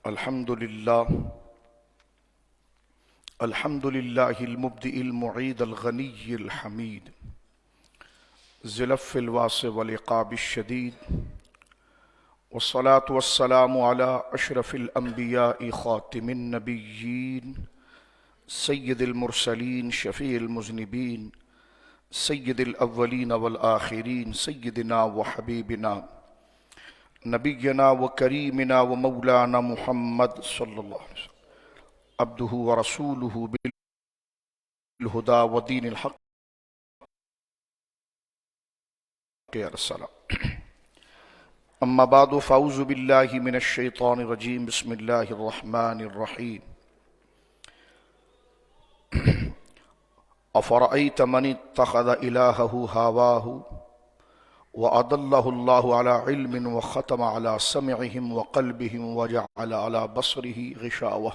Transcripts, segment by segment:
الحمد لله المبدئ المعيد الغني الحميد ذي العفو الواسع والعقاب الشديد، والصلاة والسلام على أشرف الأنبياء خاتم النبيين سيد المرسلين شفيع المذنبين سيد الأولين والآخرين سيدنا وحبيبنا نبينا وكريمنا ومولانا محمد صلى الله عليه وسلم عبده ورسوله بالهدى ودين الحق ارسلا. اما بعد فاعوذ بالله من الشيطان الرجيم. بسم الله الرحمن الرحيم. افرأيت من اتخذ إلهه هواه وأضله الله على علم وختم على سمعهم وقلبهم وجعل على بصره غشاوة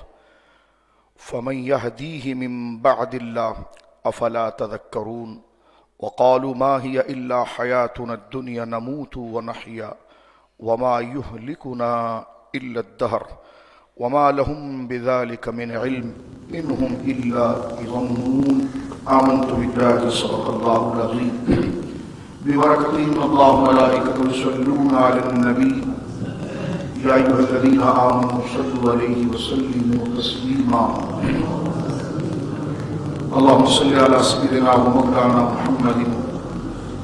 فمن يهديه من بعد الله أفلا تذكرون. وقالوا ما هي إلا حياتنا الدنيا نموت ونحيا وما يهلكنا إلا الدهر وما لهم بذلك من علم إنهم إلا يظنون. آمنت بالله صدق الله العظيم. ببركته الله وملائكته يصلون على النبي يا أيها الذين آمنوا صلوا عليه وسلموا تسليما. اللهم صل على سيدنا ومولانا محمد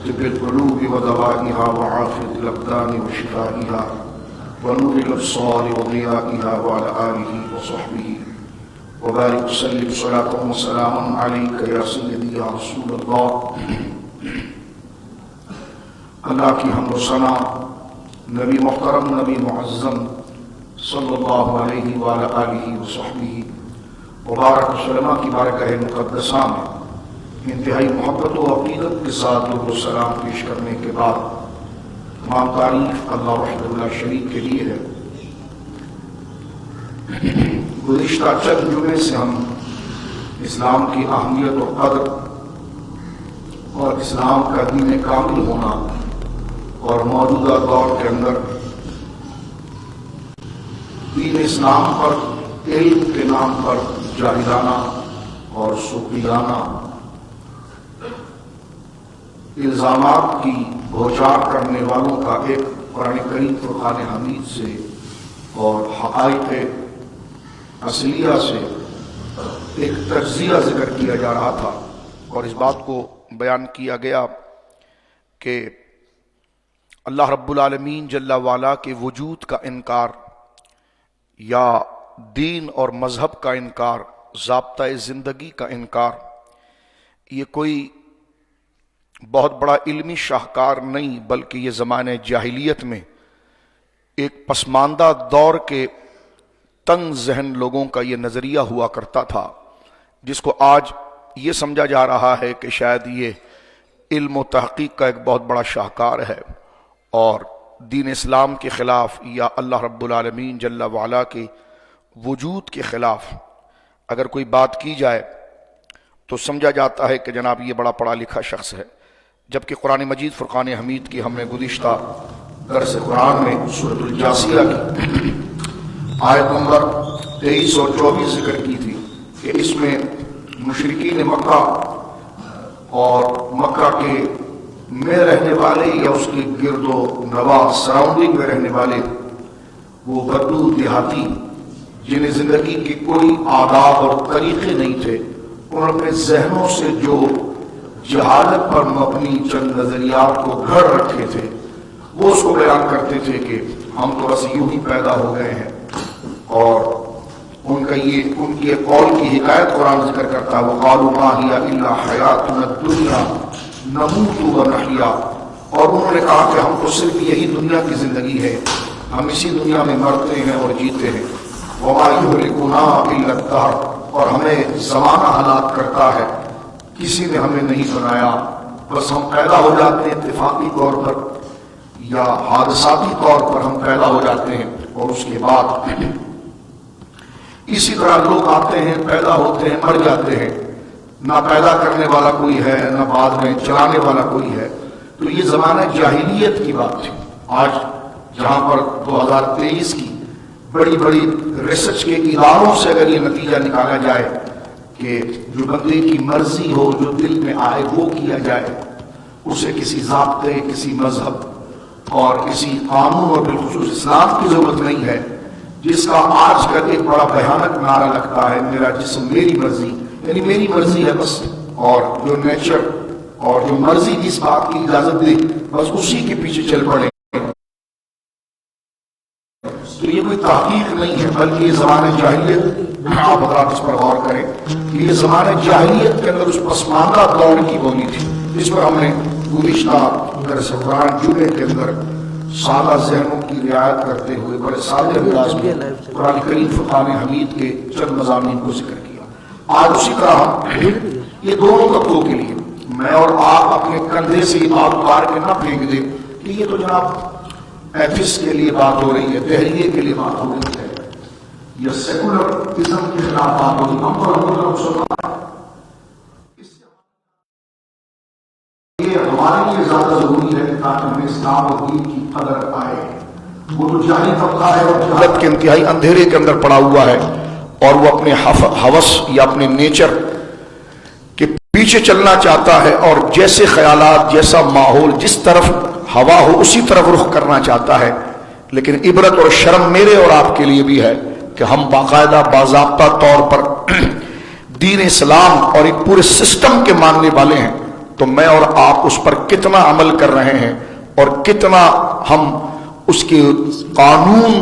طب القلوب ودوائها وعافية الأبدان وشفائها ونور الأبصار وضيائها وعلى آله وصحبه وبارك وسلم صلاة وسلاما عليك يا سيدي يا رسول الله. اللہ کی حمد و ثنا نبی محترم نبی معظم صلی اللہ علیہ وآلہ آلہ وصحبہ وبارک وسلم کی بارگاہ مقدسہ میں انتہائی محبت و عقیدت کے ساتھ درود و سلام پیش کرنے کے بعد تمام تعریف اللہ وحدہ لا شریک کے لیے ہے. گزشتہ چند جمعے سے ہم اسلام کی اہمیت و قدر اور اسلام کا دین کامل ہونا اور موجودہ دور کے اندر دین اسلام پر علم کے نام پر جاہلانہ اور صوفیانہ الزامات کی بوچھار کرنے والوں کا ایک قرآن کریم فرقان حمید سے اور حقائق اصلیہ سے ایک تجزیہ ذکر کیا جا رہا تھا، اور اس بات کو بیان کیا گیا کہ اللہ رب العالمین جل وعلا کے وجود کا انکار یا دین اور مذہب کا انکار، ضابطۂ زندگی کا انکار، یہ کوئی بہت بڑا علمی شاہکار نہیں، بلکہ یہ زمانہ جاہلیت میں ایک پسماندہ دور کے تنگ ذہن لوگوں کا یہ نظریہ ہوا کرتا تھا، جس کو آج یہ سمجھا جا رہا ہے کہ شاید یہ علم و تحقیق کا ایک بہت بڑا شاہکار ہے، اور دین اسلام کے خلاف یا اللہ رب العالمین جل وعلا کے وجود کے خلاف اگر کوئی بات کی جائے تو سمجھا جاتا ہے کہ جناب یہ بڑا پڑھا لکھا شخص ہے. جبکہ قرآن مجید فرقان حمید کی ہم نے گزشتہ درس قرآن میں سورۃ الجاثیہ کی آیت نمبر 23 اور 24 ذکر کی تھی کہ اس میں مشرکین مکہ اور مکہ کے میں رہنے والے یا اس کے گرد و نواح سراؤنڈنگ میں رہنے والے وہ بدو دیہاتی جنہیں زندگی کی کوئی آداب اور طریقے نہیں تھے، انہوں اپنے ذہنوں سے جو جہالت پر مبنی چند نظریات کو گھڑ رکھے تھے وہ اس کو بیان کرتے تھے کہ ہم تو بس یوں ہی پیدا ہو گئے ہیں. اور ان کی ایک قول کی حکایت قرآن ذکر کرتا ہے، وَقَالُوا مَا هِيَ إِلَّا حَيَاتُنَا الدُّنْيَا نَمُوتُ وَنَحْيَا، اور انہوں نے کہا کہ ہم کو صرف یہی دنیا کی زندگی ہے، ہم اسی دنیا میں مرتے ہیں اور جیتے ہیں. وَمَا يُهْلِكُنَا إِلَّا الدَّهْرُ، اور ہمیں زمانہ ہلاک کرتا ہے، کسی نے ہمیں نہیں بنایا، بس ہم پیدا ہو جاتے ہیں اتفاقی طور پر یا حادثاتی طور پر ہم پیدا ہو جاتے ہیں، اور اس کے بعد اسی طرح لوگ آتے ہیں، پیدا ہوتے ہیں، مر جاتے ہیں، نہ پیدا کرنے والا کوئی ہے نہ بعد میں چلانے والا کوئی ہے. تو یہ زمانہ جاہلیت کی بات تھی. آج جہاں پر 2023 کی بڑی بڑی ریسرچ کے اداروں سے اگر یہ نتیجہ نکالا جائے کہ جو بندے کی مرضی ہو، جو دل میں آئے وہ کیا جائے، اسے کسی ضابطے، کسی مذہب اور کسی قانون اور بالخصوص اسلام کی ضرورت نہیں ہے، جس کا آج کل ایک بڑا بھیانک نعرہ لگتا ہے، میرا جسم میری مرضی، یعنی میری مرضی ہے بس، اور جو نیچر اور جو مرضی جس بات کی اجازت دے بس اسی کے پیچھے چل پڑے. تو یہ کوئی تحقیق نہیں ہے، بلکہ یہ زمانۂ جاہلیت، آپ حضرات اس پر غور کریں کہ یہ زمانۂ جاہلیت کے اندر اس پسماندہ دور کی بولی تھی، جس پر ہم نے گزشتہ قرآن جمعے کے اندر سادہ ذہنوں کی رعایت کرتے ہوئے بڑے سادے انداز میں قرآن کریم فرقان حمید کے چند مضامین کو ذکر کیا. آج اسی طرح یہ دونوں طبقوں کے لیے میں اور آپ اپنے کندھے سے یہ بات اتار کے نہ پھینک دیں کہ یہ تو جناب ایتھس کے لیے بات ہو رہی ہے، دہریے کے لیے بات ہو رہی ہے، یا سیکولرزم کے خلاف بات ہو رہی ہے. ہم تو مسلمان یہ ہمارے لیے زیادہ ضروری ہے تاکہ ہمیں اسلام اور دین کی قدر آئے. وہ تو جاہلی طبقہ ہے اور جہالت کے انتہائی اندھیرے کے اندر پڑا ہوا ہے، اور وہ اپنے ہوس یا اپنے نیچر کے پیچھے چلنا چاہتا ہے، اور جیسے خیالات، جیسا ماحول، جس طرف ہوا ہو اسی طرف رخ کرنا چاہتا ہے. لیکن عبرت اور شرم میرے اور آپ کے لیے بھی ہے کہ ہم باقاعدہ باضابطہ طور پر دین اسلام اور ایک پورے سسٹم کے ماننے والے ہیں. تو میں اور آپ اس پر کتنا عمل کر رہے ہیں اور کتنا ہم اس کے قانون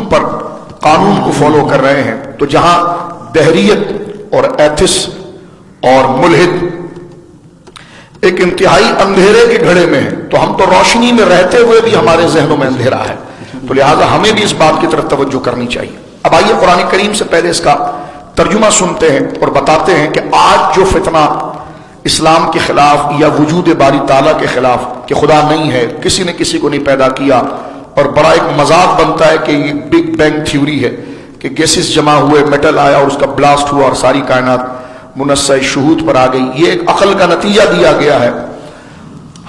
کو فالو کر رہے ہیں. تو جہاں دہریت اور ایتھس اور ملحد ایک انتہائی اندھیرے کے گھڑے میں ہے، تو ہم تو روشنی میں رہتے ہوئے بھی ہمارے ذہنوں میں اندھیرا ہے. تو لہٰذا ہمیں بھی اس بات کی طرف توجہ کرنی چاہیے. اب آئیے قرآن کریم سے پہلے اس کا ترجمہ سنتے ہیں اور بتاتے ہیں کہ آج جو فتنہ اسلام کے خلاف یا وجود باری تعالیٰ کے خلاف کہ خدا نہیں ہے، کسی نے کسی کو نہیں پیدا کیا، اور بڑا ایک مذاق بنتا ہے کہ یہ بگ بینگ تھیوری ہے کہ گیسز جمع ہوئے، میٹل آیا اور اس کا بلاسٹ ہوا اور ساری کائنات منصع شہود پر آ گئی. یہ ایک عقل کا نتیجہ دیا گیا ہے.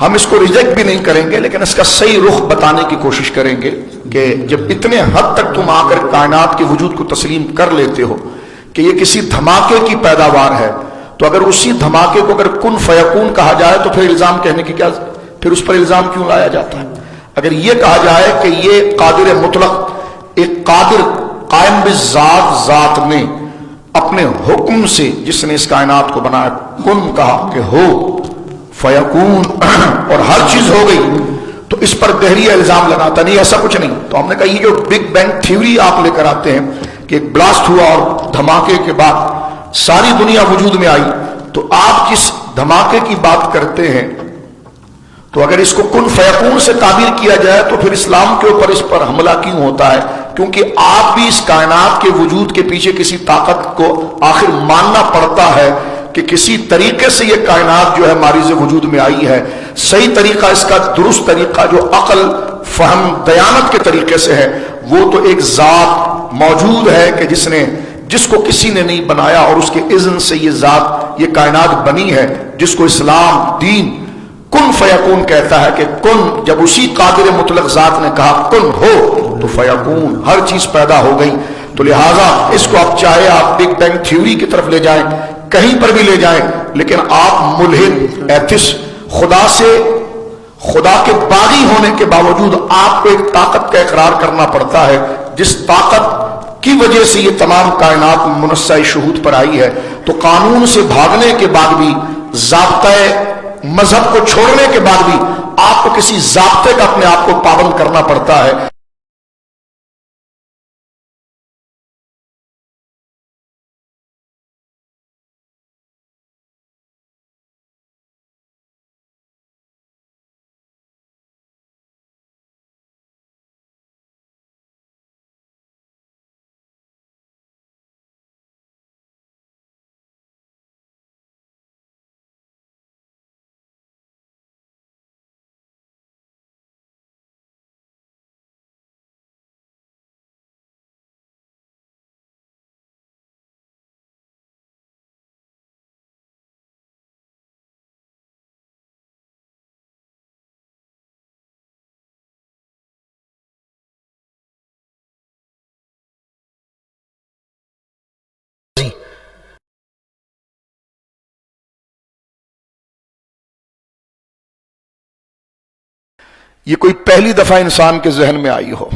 ہم اس کو ریجیکٹ بھی نہیں کریں گے، لیکن اس کا صحیح رخ بتانے کی کوشش کریں گے کہ جب اتنے حد تک تم آ کر کائنات کے وجود کو تسلیم کر لیتے ہو کہ یہ کسی دھماکے کی پیداوار ہے، تو اگر اسی دھماکے کو اگر کن فیکون کہا جائے تو پھر الزام کہنے کی کیا، پھر اس پر الزام کیوں لایا جاتا ہے؟ اگر یہ کہا جائے کہ یہ قادر مطلق، ایک قادر قائم بالذات ذات نے اپنے حکم سے جس نے اس کائنات کو بنایا، کن کہا کہ ہو فیکون اور ہر چیز ہو گئی، تو اس پر دہریہ الزام لگاتا نہیں، ایسا کچھ نہیں. تو ہم نے کہا یہ جو بگ بینگ تھیوری آپ لے کر آتے ہیں کہ ایک بلاسٹ ہوا اور دھماکے کے بعد ساری دنیا وجود میں آئی، تو آپ جس دھماکے کی بات کرتے ہیں تو اگر اس کو کن فیکون سے تعبیر کیا جائے تو پھر اسلام کے اوپر اس پر حملہ کیوں ہوتا ہے؟ کیونکہ آپ بھی اس کائنات کے وجود کے پیچھے کسی طاقت کو آخر ماننا پڑتا ہے کہ کسی طریقے سے یہ کائنات جو ہے ماریز وجود میں آئی ہے. صحیح طریقہ، اس کا درست طریقہ جو عقل، فہم، دیانت کے طریقے سے ہے، وہ تو ایک ذات موجود ہے کہ جس کو کسی نے نہیں بنایا اور اس کے اذن سے یہ ذات، یہ کائنات بنی ہے، جس کو اسلام دین کن فیکون کہتا ہے کہ کن، جب اسی قادر مطلق ذات نے کہا کن ہو تو فیکون، ہر چیز پیدا ہو گئی. تو لہٰذا اس کو آپ چاہے آپ بگ بینگ تھیوری کی طرف لے جائیں، کہیں پر بھی لے جائیں، لیکن آپ ملحد، ایتھس، خدا کے باغی ہونے کے باوجود آپ کو ایک طاقت کا اقرار کرنا پڑتا ہے جس طاقت کی وجہ سے یہ تمام کائنات منصع شہود پر آئی ہے. تو قانون سے بھاگنے کے بعد بھی، ضابطۂ مذہب کو چھوڑنے کے بعد بھی آپ کو کسی ضابطے کا اپنے آپ کو پابند کرنا پڑتا ہے. یہ کوئی پہلی دفعہ انسان کے ذہن میں آئی ہو،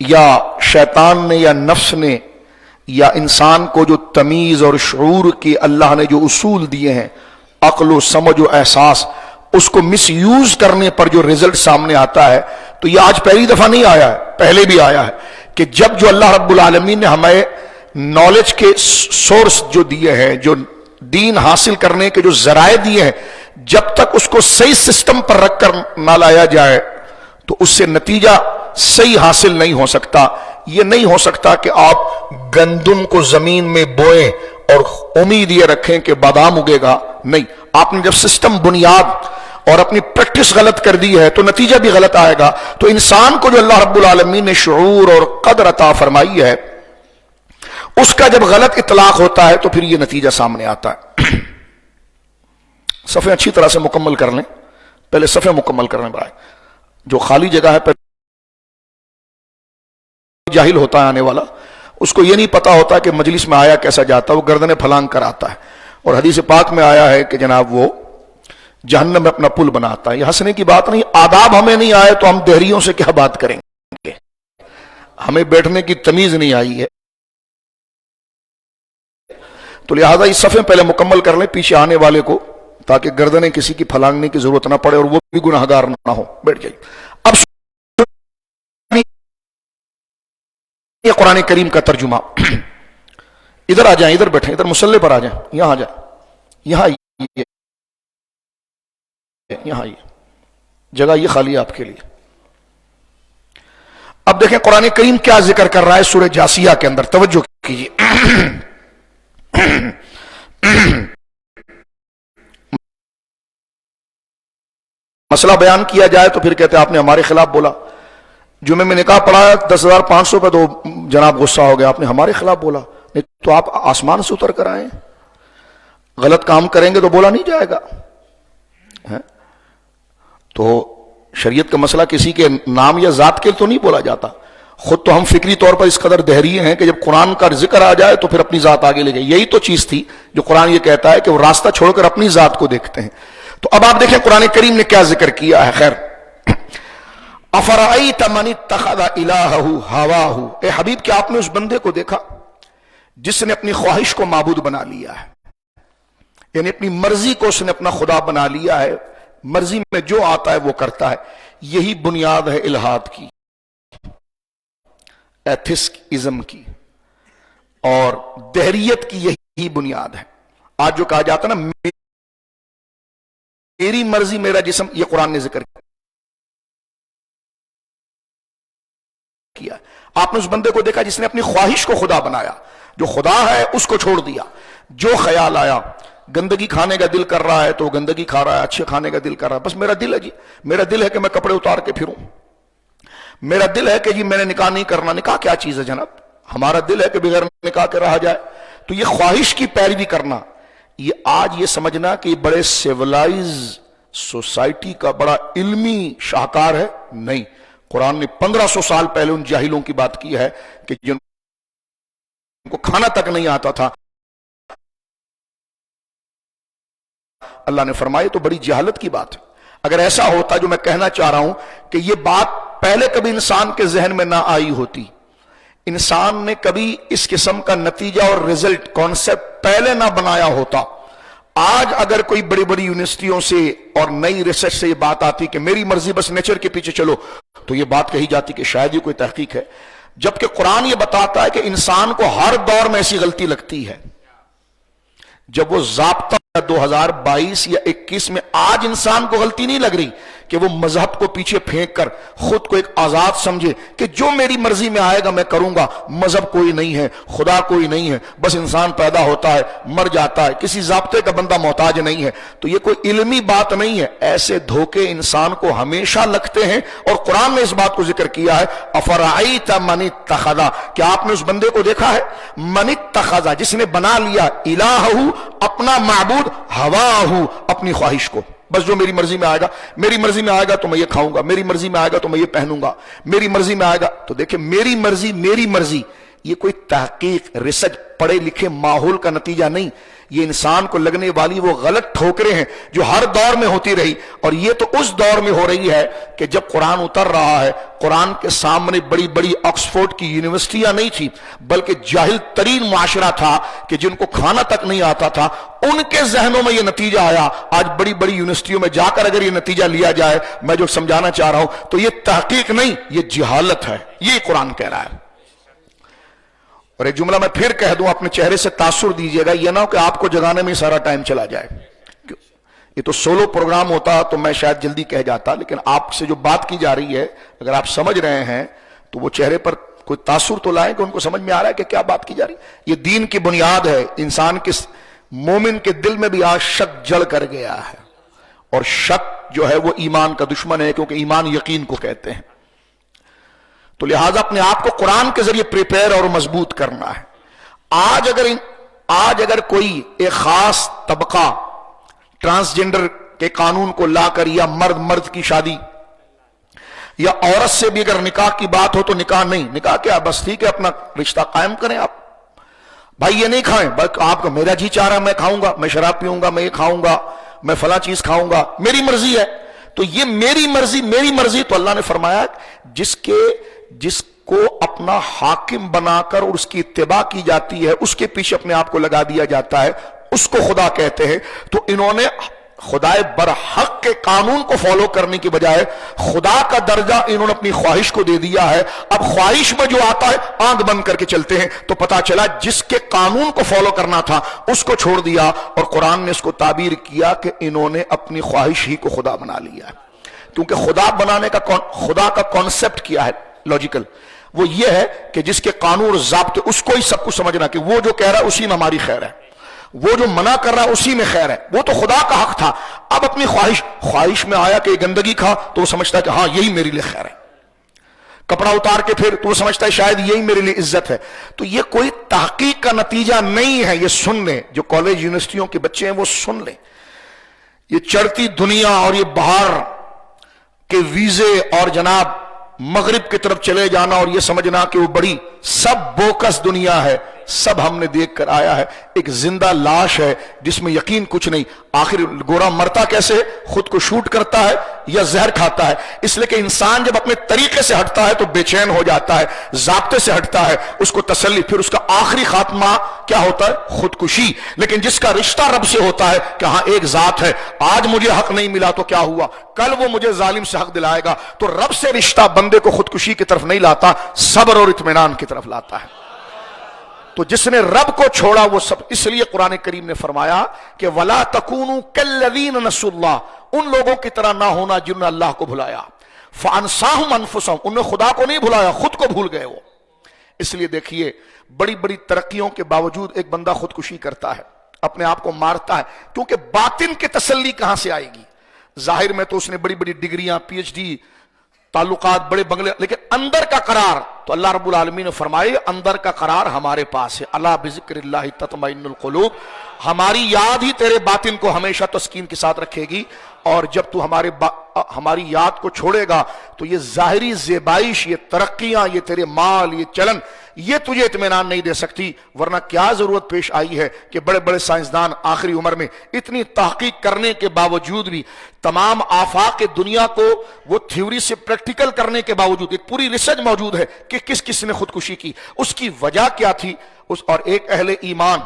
یا شیطان نے یا نفس نے یا انسان کو جو تمیز اور شعور کی اللہ نے جو اصول دیے ہیں، عقل و سمجھ و احساس، اس کو مس یوز کرنے پر جو رزلٹ سامنے آتا ہے، تو یہ آج پہلی دفعہ نہیں آیا ہے، پہلے بھی آیا ہے کہ جب جو اللہ رب العالمین نے ہمیں نالج کے سورس جو دیے ہیں، جو دین حاصل کرنے کے جو ذرائع دیے ہیں، جب تک اس کو صحیح سسٹم پر رکھ کر نہ لایا جائے تو اس سے نتیجہ صحیح حاصل نہیں ہو سکتا۔ یہ نہیں ہو سکتا کہ آپ گندم کو زمین میں بوئیں اور امید یہ رکھیں کہ بادام اگے گا، نہیں۔ آپ نے جب سسٹم، بنیاد اور اپنی پریکٹس غلط کر دی ہے تو نتیجہ بھی غلط آئے گا۔ تو انسان کو جو اللہ رب العالمین نے شعور اور قدر عطا فرمائی ہے، اس کا جب غلط اطلاق ہوتا ہے تو پھر یہ نتیجہ سامنے آتا ہے۔ صفحے اچھی طرح سے مکمل کر لیں، پہلے صفحے مکمل کرنے برائے، جو خالی جگہ ہے پہلے جاہل ہوتا ہے آنے والا، اس کو یہ نہیں پتا ہوتا کہ مجلس میں آیا کیسا جاتا، وہ گردنیں پھلانگ کر آتا ہے، اور حدیث پاک میں آیا ہے کہ جناب وہ جہنم میں اپنا پل بناتا ہے۔ یہ ہنسنے کی بات نہیں، آداب ہمیں نہیں آئے تو ہم دہریوں سے کیا بات کریں گے، ہمیں بیٹھنے کی تمیز نہیں آئی ہے، تو لہذا اس صفحے پہلے مکمل کر لیں پیچھے آنے والے کو، تاکہ گردنیں کسی کی پھلانگنے کی ضرورت نہ پڑے اور وہ بھی گناہگار نہ ہو۔ بیٹھ جائیے۔ اب یہ قرآن کریم کا ترجمہ، ادھر آ جائیں، ادھر بیٹھیں، ادھر مصلی پر آ جائیں، یہاں آ جائیں، یہاں آئیے، یہاں آئیے، جگہ یہ خالی ہے آپ کے لیے۔ اب دیکھیں قرآن کریم کیا ذکر کر رہا ہے سورہ جاسیہ کے اندر، توجہ کیجیے۔ مسئلہ بیان کیا جائے تو پھر کہتے ہیں آپ نے ہمارے خلاف بولا، جمعے میں نکاح پڑھایا 10,500 پہ تو جناب غصہ ہو گیا، آپ نے ہمارے خلاف بولا، نہیں تو آپ آسمان سے اتر کر آئیں، غلط کام کریں گے تو بولا نہیں جائے گا۔ تو شریعت کا مسئلہ کسی کے نام یا ذات کے تو نہیں بولا جاتا، خود تو ہم فکری طور پر اس قدر دہری ہیں کہ جب قرآن کا ذکر آ جائے تو پھر اپنی ذات آگے لے جائے۔ یہی تو چیز تھی جو قرآن یہ کہتا ہے کہ وہ راستہ چھوڑ کر اپنی ذات کو دیکھتے ہیں۔ تو اب آپ دیکھیں قرآن کریم نے کیا ذکر کیا ہے۔ خیر، افرأیت من اتخذ الہہ ہواہ، اے حبیب کیا آپ نے اس بندے کو دیکھا جس نے اپنی خواہش کو معبود بنا لیا ہے، یعنی اپنی مرضی کو اس نے اپنا خدا بنا لیا ہے، مرضی میں جو آتا ہے وہ کرتا ہے۔ یہی بنیاد ہے الہاد کی، ایتھسکزم کی اور دہریت کی، یہی بنیاد ہے۔ آج جو کہا جاتا ہے نا میری مرضی میرا جسم، یہ قرآن نے ذکر کیا۔ آپ نے اس بندے کو دیکھا جس نے اپنی خواہش کو خدا بنایا، جو خدا ہے اس کو چھوڑ دیا، جو خیال آیا، گندگی کھانے کا دل کر رہا ہے تو گندگی کھا رہا ہے، اچھے کھانے کا دل کر رہا ہے، بس میرا دل ہے جی، میرا دل ہے کہ میں کپڑے اتار کے پھروں، میرا دل ہے کہ جی میں نے نکاح نہیں کرنا۔ نکاح کیا چیز ہے جناب؟ ہمارا دل ہے کہ بغیر نکاح کے رہا جائے۔ تو یہ خواہش کی پیروی کرنا، یہ آج یہ سمجھنا کہ یہ بڑے سیولائز سوسائٹی کا بڑا علمی شاہکار ہے، نہیں۔ قرآن نے 1500 سال پہلے ان جاہلوں کی بات کی ہے کہ جن کو کھانا تک نہیں آتا تھا، اللہ نے فرمایا تو بڑی جہالت کی بات ہے۔ اگر ایسا ہوتا، جو میں کہنا چاہ رہا ہوں کہ یہ بات پہلے کبھی انسان کے ذہن میں نہ آئی ہوتی، انسان نے کبھی اس قسم کا نتیجہ اور رزلٹ کانسیپٹ پہلے نہ بنایا ہوتا، آج اگر کوئی بڑی بڑی یونیورسٹیوں سے اور نئی ریسرچ سے یہ بات آتی کہ میری مرضی بس نیچر کے پیچھے چلو، تو یہ بات کہی جاتی کہ شاید یہ کوئی تحقیق ہے، جبکہ قرآن یہ بتاتا ہے کہ انسان کو ہر دور میں ایسی غلطی لگتی ہے۔ جب وہ ضابطہ 2022 یا 21 میں آج انسان کو غلطی نہیں لگ رہی کہ وہ مذہب کو پیچھے پھینک کر خود کو ایک آزاد سمجھے کہ جو میری مرضی میں آئے گا میں کروں گا، مذہب کوئی نہیں ہے، خدا کوئی نہیں ہے، بس انسان پیدا ہوتا ہے مر جاتا ہے، کسی ضابطے کا بندہ محتاج نہیں ہے۔ تو یہ کوئی علمی بات نہیں ہے، ایسے دھوکے انسان کو ہمیشہ لگتے ہیں، اور قرآن نے اس بات کو ذکر کیا ہے، افرأیت من اتخذ، کیا آپ نے اس بندے کو دیکھا ہے، من اتخذ، جس نے بنا لیا الہہ، اپنا معبود، ہواہ، اپنی خواہش کو، بس جو میری مرضی میں آئے گا، میری مرضی میں آئے گا تو میں یہ کھاؤں گا، میری مرضی میں آئے گا تو میں یہ پہنوں گا، میری مرضی میں آئے گا تو دیکھیں میری مرضی، میری مرضی، یہ کوئی تحقیق، ریسرچ، پڑھے لکھے ماحول کا نتیجہ نہیں، یہ انسان کو لگنے والی وہ غلط ٹھوکریں ہیں جو ہر دور میں ہوتی رہی، اور یہ تو اس دور میں ہو رہی ہے کہ جب قرآن اتر رہا ہے، قرآن کے سامنے بڑی بڑی آکسفورڈ کی یونیورسٹیاں نہیں تھی، بلکہ جاہل ترین معاشرہ تھا کہ جن کو کھانا تک نہیں آتا تھا، ان کے ذہنوں میں یہ نتیجہ آیا۔ آج بڑی بڑی یونیورسٹیوں میں جا کر اگر یہ نتیجہ لیا جائے، میں جو سمجھانا چاہ رہا ہوں، تو یہ تحقیق نہیں، یہ جہالت ہے، یہ قرآن کہہ رہا ہے۔ اور ایک جملہ میں پھر کہہ دوں، اپنے چہرے سے تاثر دیجئے گا، یہ نہ ہو کہ آپ کو جگانے میں سارا ٹائم چلا جائے۔ یہ تو سولو پروگرام ہوتا تو میں شاید جلدی کہہ جاتا، لیکن آپ سے جو بات کی جا رہی ہے اگر آپ سمجھ رہے ہیں تو وہ چہرے پر کوئی تاثر تو لائیں کہ ان کو سمجھ میں آ رہا ہے کہ کیا بات کی جا رہی ہے۔ یہ دین کی بنیاد ہے۔ انسان کے مومن کے دل میں بھی آج شک جڑ کر گیا ہے، اور شک جو ہے وہ ایمان کا دشمن ہے، کیونکہ ایمان یقین کو کہتے ہیں۔ تو لہٰذا اپنے آپ کو قرآن کے ذریعے پریپئر اور مضبوط کرنا ہے۔ آج اگر کوئی ایک خاص طبقہ ٹرانسجنڈر کے قانون کو لا کر، یا مرد کی شادی، یا عورت سے بھی اگر نکاح کی بات ہو تو نکاح نہیں، نکاح کیا، بس ٹھیک ہے اپنا رشتہ قائم کریں آپ، بھائی یہ نہیں کھائیں، بلکہ آپ کا میرا جی چاہ رہا میں کھاؤں گا، میں شراب پیوں گا، میں یہ کھاؤں گا، میں فلاں چیز کھاؤں گا، میری مرضی ہے۔ تو یہ میری مرضی تو اللہ نے فرمایا جس کو اپنا حاکم بنا کر اور اس کی اتباع کی جاتی ہے، اس کے پیچھے اپنے آپ کو لگا دیا جاتا ہے، اس کو خدا کہتے ہیں۔ تو انہوں نے خدائے برحق کے قانون کو فالو کرنے کی بجائے خدا کا درجہ انہوں نے اپنی خواہش کو دے دیا ہے۔ اب خواہش میں جو آتا ہے آنکھ بند کر کے چلتے ہیں، تو پتا چلا جس کے قانون کو فالو کرنا تھا اس کو چھوڑ دیا، اور قرآن نے اس کو تعبیر کیا کہ انہوں نے اپنی خواہش ہی کو خدا بنا لیا ہے۔ کیونکہ خدا کا کانسیپٹ کیا ہے لاجیکل، وہ یہ ہے کہ جس کے قانون اور ضابطے اس کو ہی سب کچھ سمجھنا کہ وہ جو کہہ رہا ہے اسی میں ہماری خیر ہے، وہ جو منع کر رہا ہے اسی میں خیر ہے، وہ تو خدا کا حق تھا۔ اب اپنی خواہش میں آیا کہ گندگی کھا تو وہ سمجھتا ہے کہ ہاں یہی میرے لیے خیر ہے، کپڑا اتار کے پھر تو وہ سمجھتا ہے شاید یہی میرے لیے عزت ہے۔ تو یہ کوئی تحقیق کا نتیجہ نہیں ہے، یہ سن لیں، جو کالج یونیورسٹیوں کے بچے ہیں وہ سن لیں۔ یہ چڑھتی دنیا اور یہ باہر کے ویزے اور جناب مغرب کی طرف چلے جانا اور یہ سمجھنا کہ وہ بڑی سب بوکس دنیا ہے، سب ہم نے دیکھ کر آیا ہے۔ ایک زندہ لاش ہے جس میں یقین کچھ نہیں۔ آخر گورا مرتا کیسے؟ خود کو شوٹ کرتا ہے یا زہر کھاتا ہے؟ اس لیے کہ انسان جب اپنے طریقے سے ہٹتا ہے تو بے چین ہو جاتا ہے، ضابطے سے ہٹتا ہے، اس کو تسلی، پھر اس کا آخری خاتمہ کیا ہوتا ہے؟ خودکشی۔ لیکن جس کا رشتہ رب سے ہوتا ہے کہ ہاں ایک ذات ہے، آج مجھے حق نہیں ملا تو کیا ہوا، کل وہ مجھے ظالم سے حق دلائے گا۔ تو رب سے رشتہ بندے کو خودکشی کی طرف نہیں لاتا، صبر اور اطمینان کی طرف لاتا ہے۔ تو جس نے رب کو چھوڑا وہ سب، اس لیے قرآن کریم نے فرمایا کہ وَلَا تَكُونُوا كَالَّذِينَ نَسُوا اللَّهَ، ان لوگوں کی طرح نہ ہونا جنہوں نے اللہ کو بھلایا، فَأَنسَاهُمْ أَنفُسَهُمْ، انہوں نے خدا کو نہیں بھلایا، خود کو بھول گئے وہ۔ اس لیے دیکھیے بڑی بڑی ترقیوں کے باوجود ایک بندہ خودکشی کرتا ہے، اپنے آپ کو مارتا ہے، کیونکہ باطن کی تسلی کہاں سے آئے گی؟ ظاہر میں تو اس نے بڑی بڑی ڈگریاں، پی ایچ ڈی، تعلقات، بڑے بنگلے، لیکن اندر کا قرار تو اللہ رب العالمین نے فرمائے اندر کا قرار ہمارے پاس ہے۔ الا بذکر اللہ تطمئن القلوب، ہماری یاد ہی تیرے باطن کو ہمیشہ تسکین کے ساتھ رکھے گی، اور جب تو ہماری یاد کو چھوڑے گا تو یہ ظاہری زیبائش، یہ ترقیاں، یہ تیرے مال، یہ چلن، یہ تجھے اطمینان نہیں دے سکتی۔ ورنہ کیا ضرورت پیش آئی ہے کہ بڑے بڑے سائنسدان آخری عمر میں اتنی تحقیق کرنے کے باوجود بھی، تمام آفاق دنیا کو وہ تھیوری سے پریکٹیکل کرنے کے باوجود ایک پوری ریسرچ موجود ہے کہ کس نے خودکشی کی، اس کی وجہ کیا تھی۔ اور ایک اہل ایمان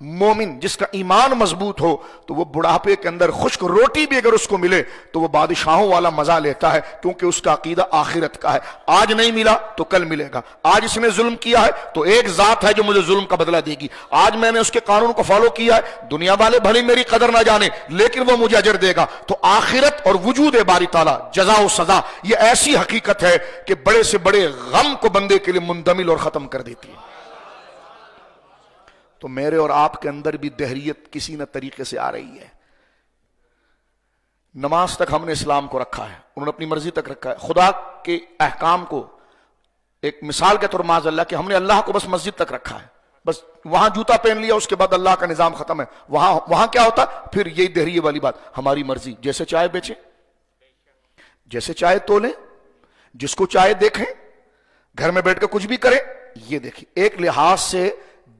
مومن جس کا ایمان مضبوط ہو تو وہ بڑھاپے کے اندر خشک روٹی بھی اگر اس کو ملے تو وہ بادشاہوں والا مزہ لیتا ہے، کیونکہ اس کا عقیدہ آخرت کا ہے۔ آج نہیں ملا تو کل ملے گا، آج اس نے ظلم کیا ہے تو ایک ذات ہے جو مجھے ظلم کا بدلہ دے گی، آج میں نے اس کے قانون کو فالو کیا ہے، دنیا والے بھلے میری قدر نہ جانے لیکن وہ مجھے اجر دے گا۔ تو آخرت اور وجود باری تعالیٰ، جزا و سزا، یہ ایسی حقیقت ہے کہ بڑے سے بڑے غم کو بندے کے لیے مندمل اور ختم کر دیتی ہے۔ تو میرے اور آپ کے اندر بھی دہریت کسی نہ طریقے سے آ رہی ہے۔ نماز تک ہم نے اسلام کو رکھا ہے، انہوں نے اپنی مرضی تک رکھا ہے، خدا کے احکام کو ایک مثال کے طور معاذ اللہ کہ ہم نے اللہ کو بس مسجد تک رکھا ہے، بس وہاں جوتا پہن لیا اس کے بعد اللہ کا نظام ختم ہے۔ وہاں کیا ہوتا؟ پھر یہی دہریے والی بات، ہماری مرضی، جیسے چاہے بیچیں، جیسے چاہے تولیں، جس کو چاہے دیکھیں، گھر میں بیٹھ کے کچھ بھی کریں۔ یہ دیکھیں ایک لحاظ سے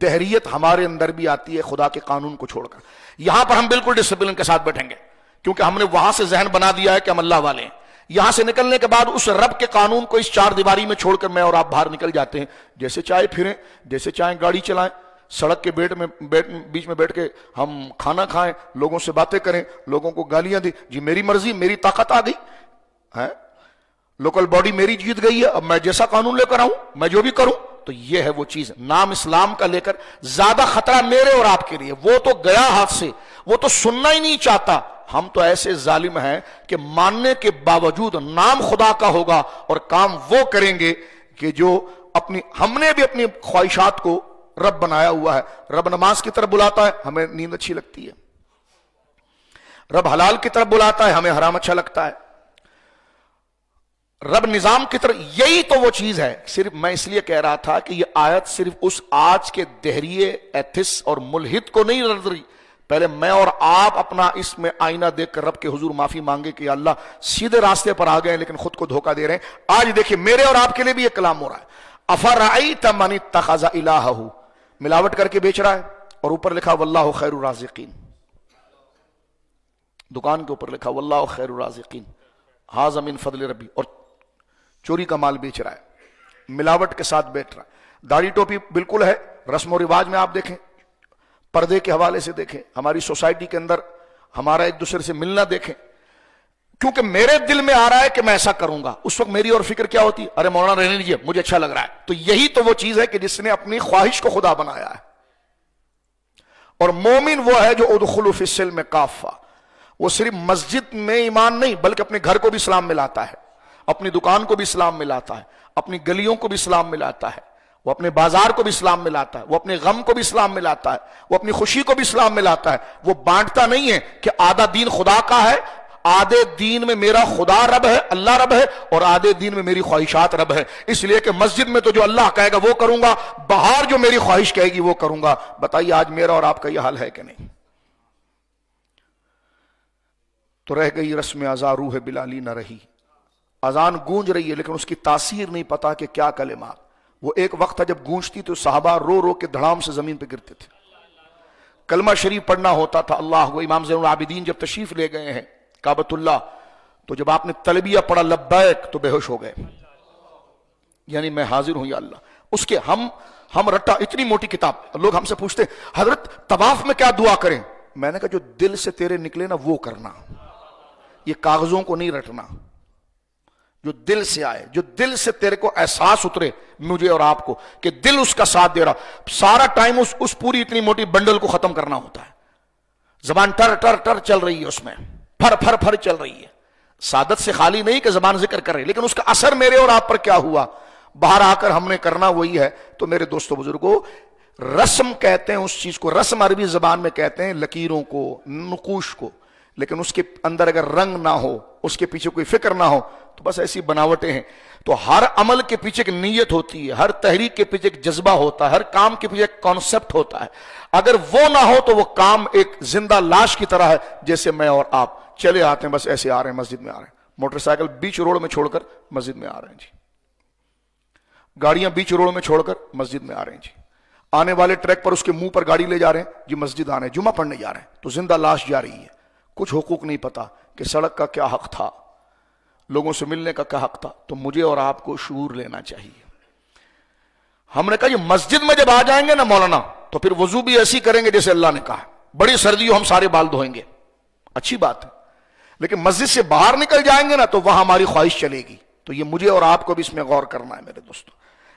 دہریت ہمارے اندر بھی آتی ہے خدا کے قانون کو چھوڑ کر. یہاں پر ہم بالکل ڈسپلن کے ساتھ بیٹھیں گے کیونکہ ہم نے وہاں سے ذہن بنا دیا ہے کہ ہم اللہ والے ہیں. یہاں سے نکلنے کے بعد اس رب کے قانون کو اس چار دیواری میں چھوڑ کر میں اور آپ باہر نکل جاتے ہیں. جیسے چاہے پھریں, جیسے چاہیں گاڑی چلائیں, سڑک کے بیچ میں بیٹھ کے ہم کھانا کھائیں, لوگوں سے باتیں کریں, لوگوں کو گالیاں دیں. جی میری مرضی, میری طاقت آ گئی ہے, لوکل باڈی میری جیت گئی ہے, اب میں جیسا قانون لے کر آؤں, میں جو بھی کروں. تو یہ ہے وہ چیز, نام اسلام کا لے کر زیادہ خطرہ میرے اور آپ کے لیے. وہ تو گیا ہاتھ سے, وہ تو سننا ہی نہیں چاہتا. ہم تو ایسے ظالم ہیں کہ ماننے کے باوجود نام خدا کا ہوگا اور کام وہ کریں گے کہ جو ہم نے بھی اپنی خواہشات کو رب بنایا ہوا ہے. رب نماز کی طرف بلاتا ہے, ہمیں نیند اچھی لگتی ہے. رب حلال کی طرف بلاتا ہے, ہمیں حرام اچھا لگتا ہے. رب نظام کی طرف, یہی تو وہ چیز ہے. صرف میں اس لیے کہہ رہا تھا کہ یہ آیت صرف اس آج کے دہریے ایتھس اور ملحد کو نہیں رد رہی. پہلے میں اور آپ اپنا اس میں آئینہ دیکھ کر رب کے حضور معافی مانگے کہ اللہ سیدھے راستے پر آ گئے لیکن خود کو دھوکہ دے رہے ہیں. آج دیکھیں میرے اور آپ کے لیے بھی یہ کلام ہو رہا ہے. افرأیت من اتخذ الہہ, ملاوٹ کر کے بیچ رہا ہے اور اوپر لکھا واللہ خیر الرازقین. دکان کے اوپر لکھا واللہ خیر الرازقین ھذا من فضل ربی, اور چوری کا مال بیچ رہا ہے, ملاوٹ کے ساتھ بیٹھ رہا ہے. داڑھی ٹوپی بالکل ہے, رسم و رواج میں آپ دیکھیں, پردے کے حوالے سے دیکھیں, ہماری سوسائٹی کے اندر ہمارا ایک دوسرے سے ملنا دیکھیں. کیونکہ میرے دل میں آ رہا ہے کہ میں ایسا کروں گا, اس وقت میری اور فکر کیا ہوتی ہے, ارے مولانا رہنے دیجیے مجھے اچھا لگ رہا ہے. تو یہی تو وہ چیز ہے کہ جس نے اپنی خواہش کو خدا بنایا ہے. اور مومن وہ ہے جو ادخلوا فی السلم کافہ, وہ صرف مسجد میں ایمان نہیں بلکہ اپنے گھر کو بھی اسلام میں لاتا ہے, اپنی دکان کو بھی اسلام میں لاتا ہے, اپنی گلیوں کو بھی اسلام میں لاتا ہے, وہ اپنے بازار کو بھی اسلام میں لاتا ہے, وہ اپنے غم کو بھی اسلام میں لاتا ہے, وہ اپنی خوشی کو بھی اسلام میں لاتا ہے. وہ بانٹتا نہیں ہے کہ آدھا دین خدا کا ہے, آدھے دین میں میرا خدا رب ہے, اللہ رب ہے, اور آدھے دین میں میری خواہشات رب ہے. اس لیے کہ مسجد میں تو جو اللہ کہے گا وہ کروں گا, باہر جو میری خواہش کہے گی وہ کروں گا. بتائیے آج میرا اور آپ کا یہ حال ہے کہ نہیں؟ تو رہ گئی رسم اذان, روح بلالی نہ رہی. اذان گونج رہی ہے لیکن اس کی تاثیر نہیں پتا کہ کیا کلمات. وہ ایک وقت تھا جب گونجتی تو صحابہ رو رو کے دھڑام سے زمین پہ گرتے تھے. کلمہ شریف پڑھنا ہوتا تھا. اللہ وہ امام زین العابدین جب تشریف لے گئے ہیں کعبۃ اللہ, تو جب آپ نے تلبیہ پڑھا لبیک تو بے ہوش ہو گئے, یعنی میں حاضر ہوں یا اللہ. اس کے ہم رٹا, اتنی موٹی کتاب. لوگ ہم سے پوچھتے حضرت طواف میں کیا دعا کریں؟ میں نے کہا جو دل سے تیرے نکلے نا وہ کرنا, یہ کاغذوں کو نہیں رٹنا. جو دل سے آئے, جو دل سے تیرے کو احساس اترے, مجھے اور آپ کو, کہ دل اس کا ساتھ دے رہا. سارا ٹائم اس پوری اتنی موٹی بنڈل کو ختم کرنا ہوتا ہے. زبان ٹر ٹر ٹر چل رہی ہے, اس میں پھر پھر پھر چل رہی ہے. سعادت سے خالی نہیں کہ زبان ذکر کر رہی, لیکن اس کا اثر میرے اور آپ پر کیا ہوا, باہر آ کر ہم نے کرنا وہی ہے. تو میرے دوستو بزرگوں, رسم کہتے ہیں اس چیز کو, رسم عربی زبان میں کہتے ہیں لکیروں کو, نقوش کو, لیکن اس کے اندر اگر رنگ نہ ہو, اس کے پیچھے کوئی فکر نہ ہو تو بس ایسی بناوٹیں ہیں. تو ہر عمل کے پیچھے ایک نیت ہوتی ہے, ہر تحریک کے پیچھے ایک جذبہ ہوتا ہے, ہر کام کے پیچھے ایک کانسیپٹ ہوتا ہے. اگر وہ نہ ہو تو وہ کام ایک زندہ لاش کی طرح ہے, جیسے میں اور آپ چلے آتے ہیں, بس ایسے آ رہے ہیں, مسجد میں آ رہے ہیں, موٹر سائیکل بیچ روڈ میں چھوڑ کر مسجد میں آ رہے ہیں جی, گاڑیاں بیچ روڈ میں چھوڑ کر مسجد میں آ رہے ہیں جی, آنے والے ٹریک پر اس کے منہ پر گاڑی لے جا رہے ہیں جی, مسجد آ رہے ہیں, جمعہ پڑھنے جا رہے ہیں. تو زندہ لاش جا رہی ہے. کچھ حقوق نہیں پتا کہ سڑک کا کیا حق تھا, لوگوں سے ملنے کا کیا حق تھا. تو مجھے اور آپ کو شعور لینا چاہیے. ہم نے کہا یہ مسجد میں جب آ جائیں گے نا مولانا, تو پھر وضو بھی ایسی کریں گے جیسے اللہ نے کہا, بڑی سردی ہو ہم سارے بال دھوئیں گے, اچھی بات ہے. لیکن مسجد سے باہر نکل جائیں گے نا تو وہاں ہماری خواہش چلے گی. تو یہ مجھے اور آپ کو بھی اس میں غور کرنا ہے میرے دوستو.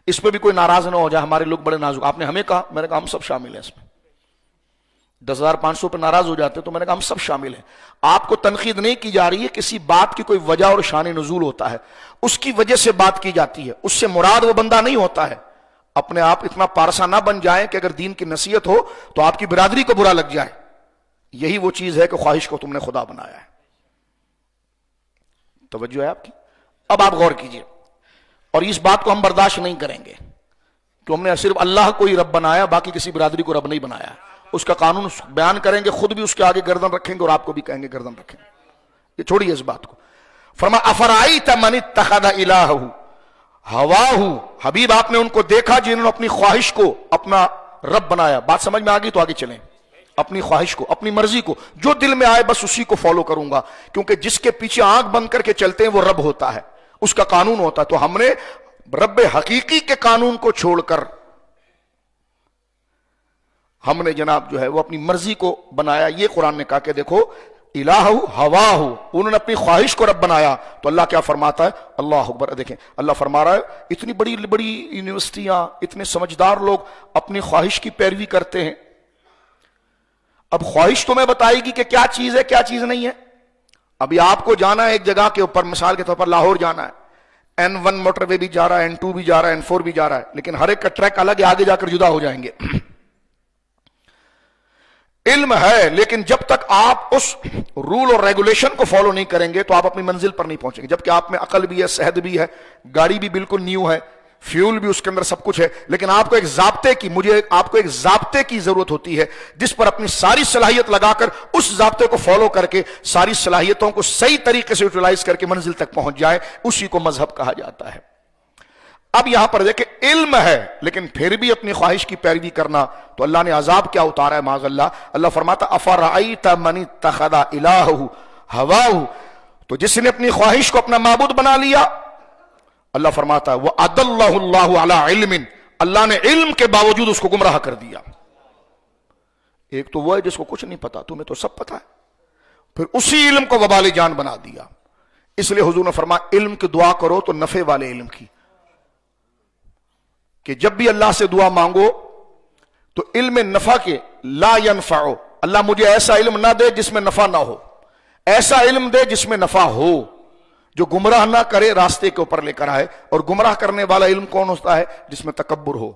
اس پہ بھی کوئی ناراض نہ ہو جائے, ہمارے لوگ بڑے نازک. آپ نے ہمیں کہا, میں نے کہا ہم سب شامل ہیں اس میں. 10,500 پہ ناراض ہو جاتے تو میں نے کہا ہم سب شامل ہیں. آپ کو تنقید نہیں کی جا رہی ہے, کسی بات کی کوئی وجہ اور شان نزول ہوتا ہے, اس کی وجہ سے بات کی جاتی ہے. اس سے مراد وہ بندہ نہیں ہوتا ہے. اپنے آپ اتنا پارسا نہ بن جائیں کہ اگر دین کی نصیحت ہو تو آپ کی برادری کو برا لگ جائے. یہی وہ چیز ہے کہ خواہش کو تم نے خدا بنایا ہے. توجہ ہے آپ کی؟ اب آپ غور کیجئے, اور اس بات کو ہم برداشت نہیں کریں گے کہ ہم نے صرف اللہ کو ہی رب بنایا, باقی کسی برادری کو رب نہیں بنایا. اس کا قانون بیان کریں گے, خود بھی اس کے آگے گردن رکھیں گے اور آپ کو بھی کہیں گے گردن رکھیں. یہ چھوڑیے اس بات کو. فرمایا افرأیت من اتخذ الہہ ہواہ, حبیب آپ نے ان کو دیکھا جنہوں نے اپنی خواہش کو اپنا رب بنایا. بات سمجھ میں آ گئی تو آگے چلیں. اپنی خواہش کو, اپنی مرضی کو, جو دل میں آئے بس اسی کو فالو کروں گا, کیونکہ جس کے پیچھے آنکھ بند کر کے چلتے ہیں وہ رب ہوتا ہے, اس کا قانون ہوتا ہے. تو ہم نے رب حقیقی کے قانون کو چھوڑ کر ہم نے جناب جو ہے وہ اپنی مرضی کو بنایا. یہ قرآن نے کہا کہ دیکھو الہ ہوا ہو, انہوں نے اپنی خواہش کو رب بنایا. تو اللہ کیا فرماتا ہے, اللہ اکبر, دیکھیں اللہ فرما رہا ہے اتنی بڑی بڑی یونیورسٹیاں, اتنے سمجھدار لوگ اپنی خواہش کی پیروی کرتے ہیں. اب خواہش تمہیں بتائے گی کہ کیا چیز ہے کیا چیز نہیں ہے. ابھی آپ کو جانا ہے ایک جگہ کے اوپر, مثال کے طور پر لاہور جانا ہے, N1 موٹر وے بھی جا رہا ہے, N2 بھی جا رہا ہے, N4 بھی جا رہا ہے, لیکن ہر ایک کا ٹریک الگ ہے, آگے جا کر جدا ہو جائیں گے. علم ہے, لیکن جب تک آپ اس رول اور ریگولیشن کو فالو نہیں کریں گے تو آپ اپنی منزل پر نہیں پہنچیں گے. جبکہ آپ میں عقل بھی ہے, صحت بھی ہے, گاڑی بھی بالکل نیو ہے, فیول بھی اس کے اندر سب کچھ ہے, لیکن آپ کو ایک ضابطے کی, آپ کو ایک ضابطے کی ضرورت ہوتی ہے جس پر اپنی ساری صلاحیت لگا کر اس ضابطے کو فالو کر کے ساری صلاحیتوں کو صحیح طریقے سے یوٹیلائز کر کے منزل تک پہنچ جائے. اسی کو مذہب کہا جاتا ہے. اب یہاں پر دیکھیں علم ہے لیکن پھر بھی اپنی خواہش کی پیروی کرنا, تو اللہ نے عذاب کیا اتارا ہے معاذ اللہ. اللہ فرماتا افرأیت من اتخذ الہہ ہواہ, تو جس نے اپنی خواہش کو اپنا معبود بنا لیا, اللہ فرماتا ہے وَأَضَلَّهُ اللَّهُ عَلَىٰ عِلْمٍ, اللہ نے علم کے باوجود اس کو گمراہ کر دیا. ایک تو وہ ہے جس کو کچھ نہیں پتا, تمہیں تو سب پتا ہے, پھر اسی علم کو وبال جان بنا دیا. اس لیے حضور نے فرمایا علم کی دعا کرو تو نفع والے علم کی, کہ جب بھی اللہ سے دعا مانگو تو علم نفع کے, لا ينفع, اللہ مجھے ایسا علم نہ دے جس میں نفع نہ ہو, ایسا علم دے جس میں نفع ہو, جو گمراہ نہ کرے, راستے کے اوپر لے کر آئے. اور گمراہ کرنے والا علم کون ہوتا ہے, جس میں تکبر ہو,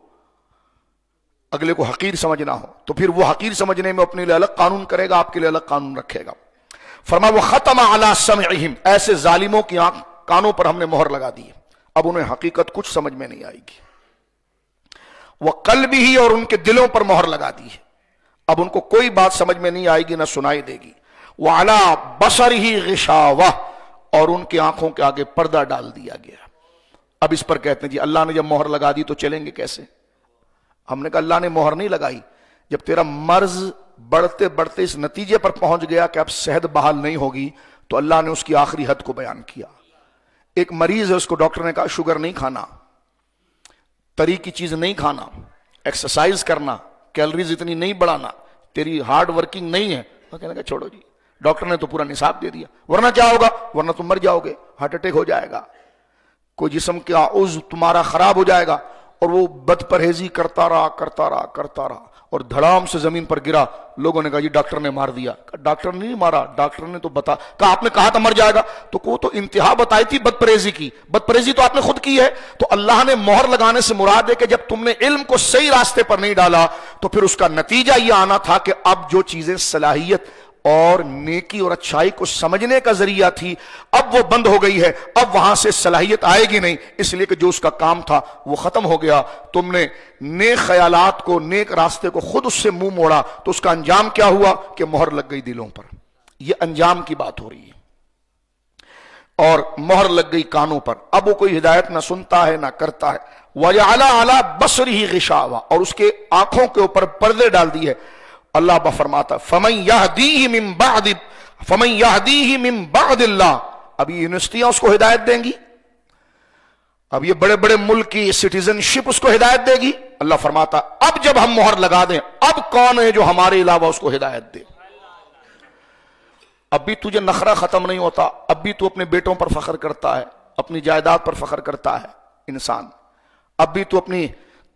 اگلے کو حقیر سمجھنا ہو, تو پھر وہ حقیر سمجھنے میں اپنے لیے الگ قانون کرے گا, آپ کے لیے الگ قانون رکھے گا. فرمایا وَخَتَمَ عَلَىٰ سَمْعِهِمْ, ایسے ظالموں کی کانوں پر ہم نے مہر لگا دی, اب انہیں حقیقت کچھ سمجھ میں نہیں آئے گی. وَقَلْبِهِ, اور ان کے دلوں پر مہر لگا دی ہے, اب ان کو کوئی بات سمجھ میں نہیں آئے گی نہ سنائی دے گی. وَعَلَىٰ بَصَرِهِ غِشَاوَةٌ, اور ان کی آنکھوں کے آگے پردہ ڈال دیا گیا. اب اس پر کہتے ہیں جی اللہ نے جب مہر لگا دی تو چلیں گے کیسے. ہم نے کہا اللہ نے مہر نہیں لگائی, جب تیرا مرض بڑھتے بڑھتے اس نتیجے پر پہنچ گیا کہ اب صحت بحال نہیں ہوگی, تو اللہ نے اس کی آخری حد کو بیان کیا. ایک مریض ہے, اس کو ڈاکٹر نے کہا شوگر نہیں کھانا, تری کی چیز نہیں کھانا, ایکسرسائز کرنا, کیلریز اتنی نہیں بڑھانا, تیری ہارڈ ورکنگ نہیں ہے. وہ کہنے کا چھوڑو جی, ڈاکٹر نے تو پورا نصاب دے دیا, ورنہ کیا ہوگا, ورنہ تم مر جاؤ گے, ہارٹ اٹیک ہو جائے گا, کوئی جسم کا عضو تمہارا خراب ہو جائے گا. اور وہ بد پرہیزی کرتا رہا اور دھڑام سے زمین پر گرا. لوگوں نے کہا جی ڈاکٹر نے مار دیا. ڈاکٹر نے نہیں مارا, ڈاکٹر نے تو کہا آپ نے کہا تھا مر جائے گا, تو وہ تو انتہا بتائی تھی بد پرہیزی کی, بد پرہیزی تو آپ نے خود کی ہے. تو اللہ نے مہر لگانے سے مراد ہے کہ جب تم نے علم کو صحیح راستے پر نہیں ڈالا تو پھر اس کا نتیجہ یہ آنا تھا کہ اب جو چیزیں صلاحیت اور نیکی اور اچھائی کو سمجھنے کا ذریعہ تھی اب وہ بند ہو گئی ہے, اب وہاں سے صلاحیت آئے گی نہیں, اس لیے کہ جو اس کا کام تھا وہ ختم ہو گیا. تم نے نیک خیالات کو, نیک راستے کو خود اس سے منہ موڑا, تو اس کا انجام کیا ہوا کہ مہر لگ گئی دلوں پر. یہ انجام کی بات ہو رہی ہے. اور مہر لگ گئی کانوں پر, اب وہ کوئی ہدایت نہ سنتا ہے نہ کرتا ہے. وَجَعَلَ عَلَىٰ بَصَرِهِ غِشَاوَةٌ, اور اس کے آنکھوں کے اوپر پردے ڈال دیے. اللہ فرماتا فَمَن يَهْدِيهِ مِن بَعْدِ اللَّهِ, اب یہ یونیورسٹیاں اس کو ہدایت دیں گی, اب یہ بڑے بڑے ملک کی سٹیزن شپ اس کو ہدایت دے گی. اللہ فرماتا اب جب ہم مہر لگا دیں, اب کون ہے جو ہمارے علاوہ اس کو ہدایت دے. اب بھی تجھے نخرہ ختم نہیں ہوتا, اب بھی تو اپنے بیٹوں پر فخر کرتا ہے, اپنی جائیداد پر فخر کرتا ہے انسان, اب بھی تو اپنی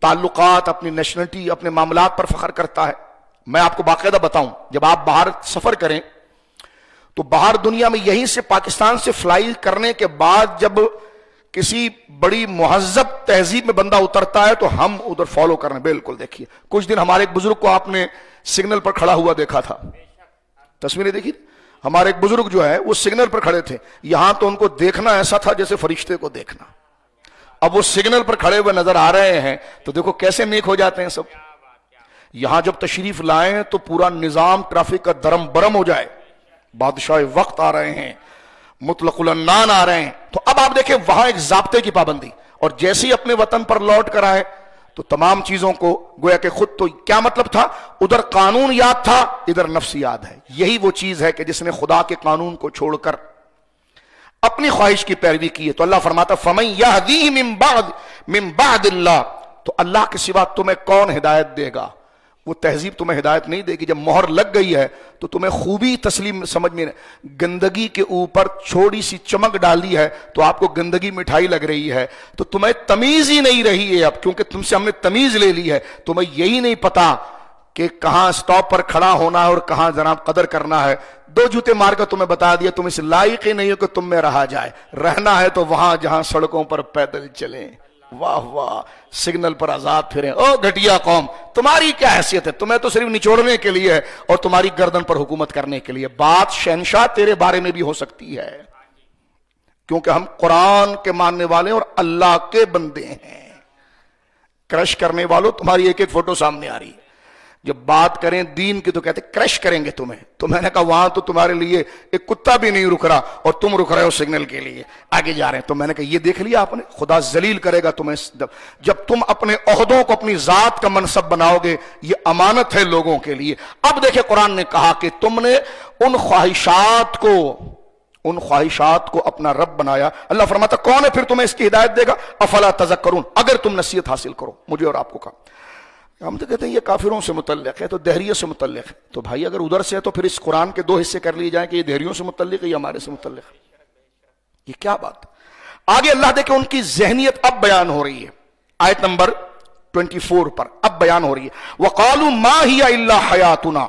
تعلقات, اپنی نیشنلٹی, اپنے معاملات پر فخر کرتا ہے. میں آپ کو باقاعدہ بتاؤں, جب آپ باہر سفر کریں تو باہر دنیا میں یہیں سے پاکستان سے فلائی کرنے کے بعد جب کسی بڑی مہذب تہذیب میں بندہ اترتا ہے تو ہم ادھر فالو کرنے. بالکل دیکھیے کچھ دن ہمارے ایک بزرگ کو آپ نے سگنل پر کھڑا ہوا دیکھا تھا, تصویریں دیکھی, ہمارے ایک بزرگ جو ہے وہ سگنل پر کھڑے تھے, یہاں تو ان کو دیکھنا ایسا تھا جیسے فرشتے کو دیکھنا. اب وہ سگنل پر کھڑے ہوئے نظر آ رہے ہیں تو دیکھو کیسے نیک ہو جاتے ہیں سب. یہاں جب تشریف لائیں تو پورا نظام ٹریفک کا درم برم ہو جائے, بادشاہ وقت آ رہے ہیں, مطلق العنان آ رہے ہیں, تو اب آپ دیکھیں وہاں ایک ضابطے کی پابندی, اور جیسے ہی اپنے وطن پر لوٹ کر آئے تو تمام چیزوں کو گویا کہ خود تو کیا مطلب تھا، ادھر قانون یاد تھا، ادھر نفس یاد ہے. یہی وہ چیز ہے کہ جس نے خدا کے قانون کو چھوڑ کر اپنی خواہش کی پیروی کی ہے تو اللہ فرماتا فَمَن يَهْدِيهِ مِن بَعْدِ اللَّهِ، تو اللہ کے سوا تمہیں کون ہدایت دے گا؟ وہ تہذیب تمہیں ہدایت نہیں دے گی. جب مہر لگ گئی ہے تو تمہیں خوبی تسلیم سمجھ میں گندگی کے اوپر چھوڑی سی چمک ڈالی ہے تو آپ کو گندگی مٹھائی لگ رہی ہے، تو تمہیں تمیز ہی نہیں رہی ہے اب، کیونکہ تم سے ہم نے تمیز لے لی ہے. تمہیں یہی نہیں پتا کہ کہاں سٹاپ پر کھڑا ہونا ہے اور کہاں جناب قدر کرنا ہے. دو جوتے مار کر تمہیں بتا دیا تم اس لائق ہی نہیں ہو کہ تم میں رہا جائے. رہنا ہے تو وہاں جہاں سڑکوں پر پیدل چلیں. واہ واہ، سگنل پر آزاد پھریں. او گھٹیا قوم، تمہاری کیا حیثیت ہے؟ تمہیں تو صرف نچوڑنے کے لیے ہے اور تمہاری گردن پر حکومت کرنے کے لیے. بات شہنشاہ تیرے بارے میں بھی ہو سکتی ہے، کیونکہ ہم قرآن کے ماننے والے اور اللہ کے بندے ہیں. کرش کرنے والوں تمہاری ایک ایک فوٹو سامنے آ رہی ہے. جب بات کریں دین کی تو کہتے کرش کریں گے تمہیں. تو میں نے کہا وہاں تو تمہارے لیے ایک کتا بھی نہیں رک رہا اور تم رک رہے ہو سگنل کے لیے، آگے جا رہے ہیں. تو میں نے کہا یہ دیکھ لیا آپ نے، خدا ذلیل کرے گا تمہیں جب تم اپنے عہدوں کو اپنی ذات کا منصب بناؤ گے. یہ امانت ہے لوگوں کے لیے. اب دیکھیں قرآن نے کہا کہ تم نے ان خواہشات کو اپنا رب بنایا. اللہ فرماتا کون ہے پھر تمہیں اس کی ہدایت دے گا؟ افلا تذکرون، اگر تم نصیحت حاصل کرو. مجھے اور آپ کو کہا. ہم تو کہتے ہیں یہ کافروں سے متعلق ہے، تو دہریے سے متعلق ہے. تو بھائی اگر ادھر سے ہے تو پھر اس قرآن کے دو حصے کر لیے جائیں کہ یہ دہریوں سے متعلق ہے یا ہمارے سے متعلق ہے. یہ کیا بات؟ آگے اللہ دیکھیں ان کی ذہنیت اب بیان ہو رہی ہے آیت نمبر 24 پر. اب بیان ہو رہی ہے وَقَالُوا مَا هِيَ إِلَّا حَيَاتُنَا.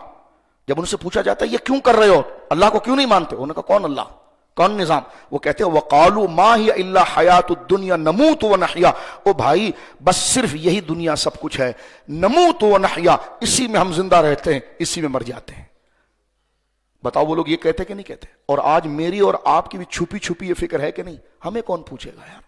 جب ان سے پوچھا جاتا ہے یہ کیوں کر رہے ہو، اللہ کو کیوں نہیں مانتے؟ انہوں نے کہا کون اللہ، کون نظام؟ وہ کہتے ہیں وَقَالُوا مَا هِيَ إِلَّا حَيَاتُ الدُّنْيَا نَمُوتُ وَنَحْيَا. او بھائی بس صرف یہی دنیا سب کچھ ہے. نموت ونحیا، اسی میں ہم زندہ رہتے ہیں، اسی میں مر جاتے ہیں. بتاؤ وہ لوگ یہ کہتے کہ نہیں کہتے؟ اور آج میری اور آپ کی بھی چھپی چھپی یہ فکر ہے کہ نہیں؟ ہمیں کون پوچھے گا یار؟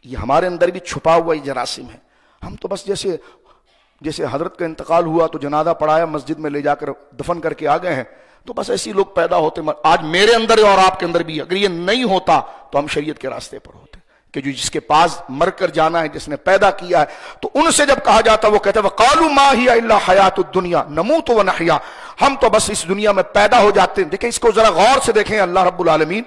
یہ ہمارے اندر بھی چھپا ہوا یہ جراثیم ہے. ہم تو بس جیسے حضرت کا انتقال ہوا تو جنازہ پڑھایا، مسجد میں لے جا کر دفن کر کے آ گئے ہیں، تو بس ایسے لوگ پیدا ہوتے. آج میرے اندر اور آپ کے اندر بھی اگر یہ نہیں ہوتا تو ہم شریعت کے راستے پر ہوتے کہ جو جس کے پاس مر کر جانا ہے، جس نے پیدا کیا ہے. تو ان سے جب کہا جاتا وہ کہتے ہیں وَقَالُوا مَا هِيَ إِلَّا حَيَاتُ الدُّنْيَا نَمُوتُ وَنَحْيَا. ہم تو بس اس دنیا میں پیدا ہو جاتے ہیں. دیکھیں اس کو ذرا غور سے دیکھیں، اللہ رب العالمین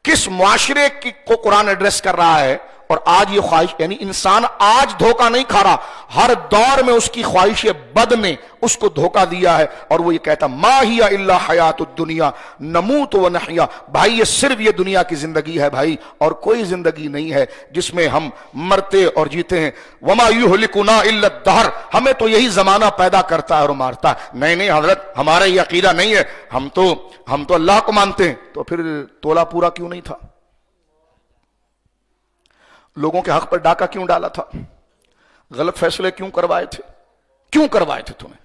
کس معاشرے کو قرآن ایڈریس کر رہا ہے. اور آج یہ خواہش، یعنی انسان آج دھوکہ نہیں کھا رہا، ہر دور میں اس کی خواہش بد نے اس کو دھوکہ دیا ہے. اور وہ یہ کہتا ما ہی الا حیات الدنیا نموت ونحیا. بھائی یہ صرف یہ دنیا کی زندگی ہے بھائی، اور کوئی زندگی نہیں ہے جس میں ہم مرتے اور جیتے ہیں. وما یہلکنا الا الدہر، ہمیں تو یہی زمانہ پیدا کرتا ہے اور مارتا ہے. نہیں حضرت ہمارا یہ عقیدہ نہیں ہے، ہم تو اللہ کو مانتے ہیں. تو پھر تولا پورا کیوں نہیں تھا؟ لوگوں کے حق پر ڈاکہ کیوں ڈالا تھا؟ غلط فیصلے کیوں کروائے تھے؟ کیوں کروائے تھے تمہیں؟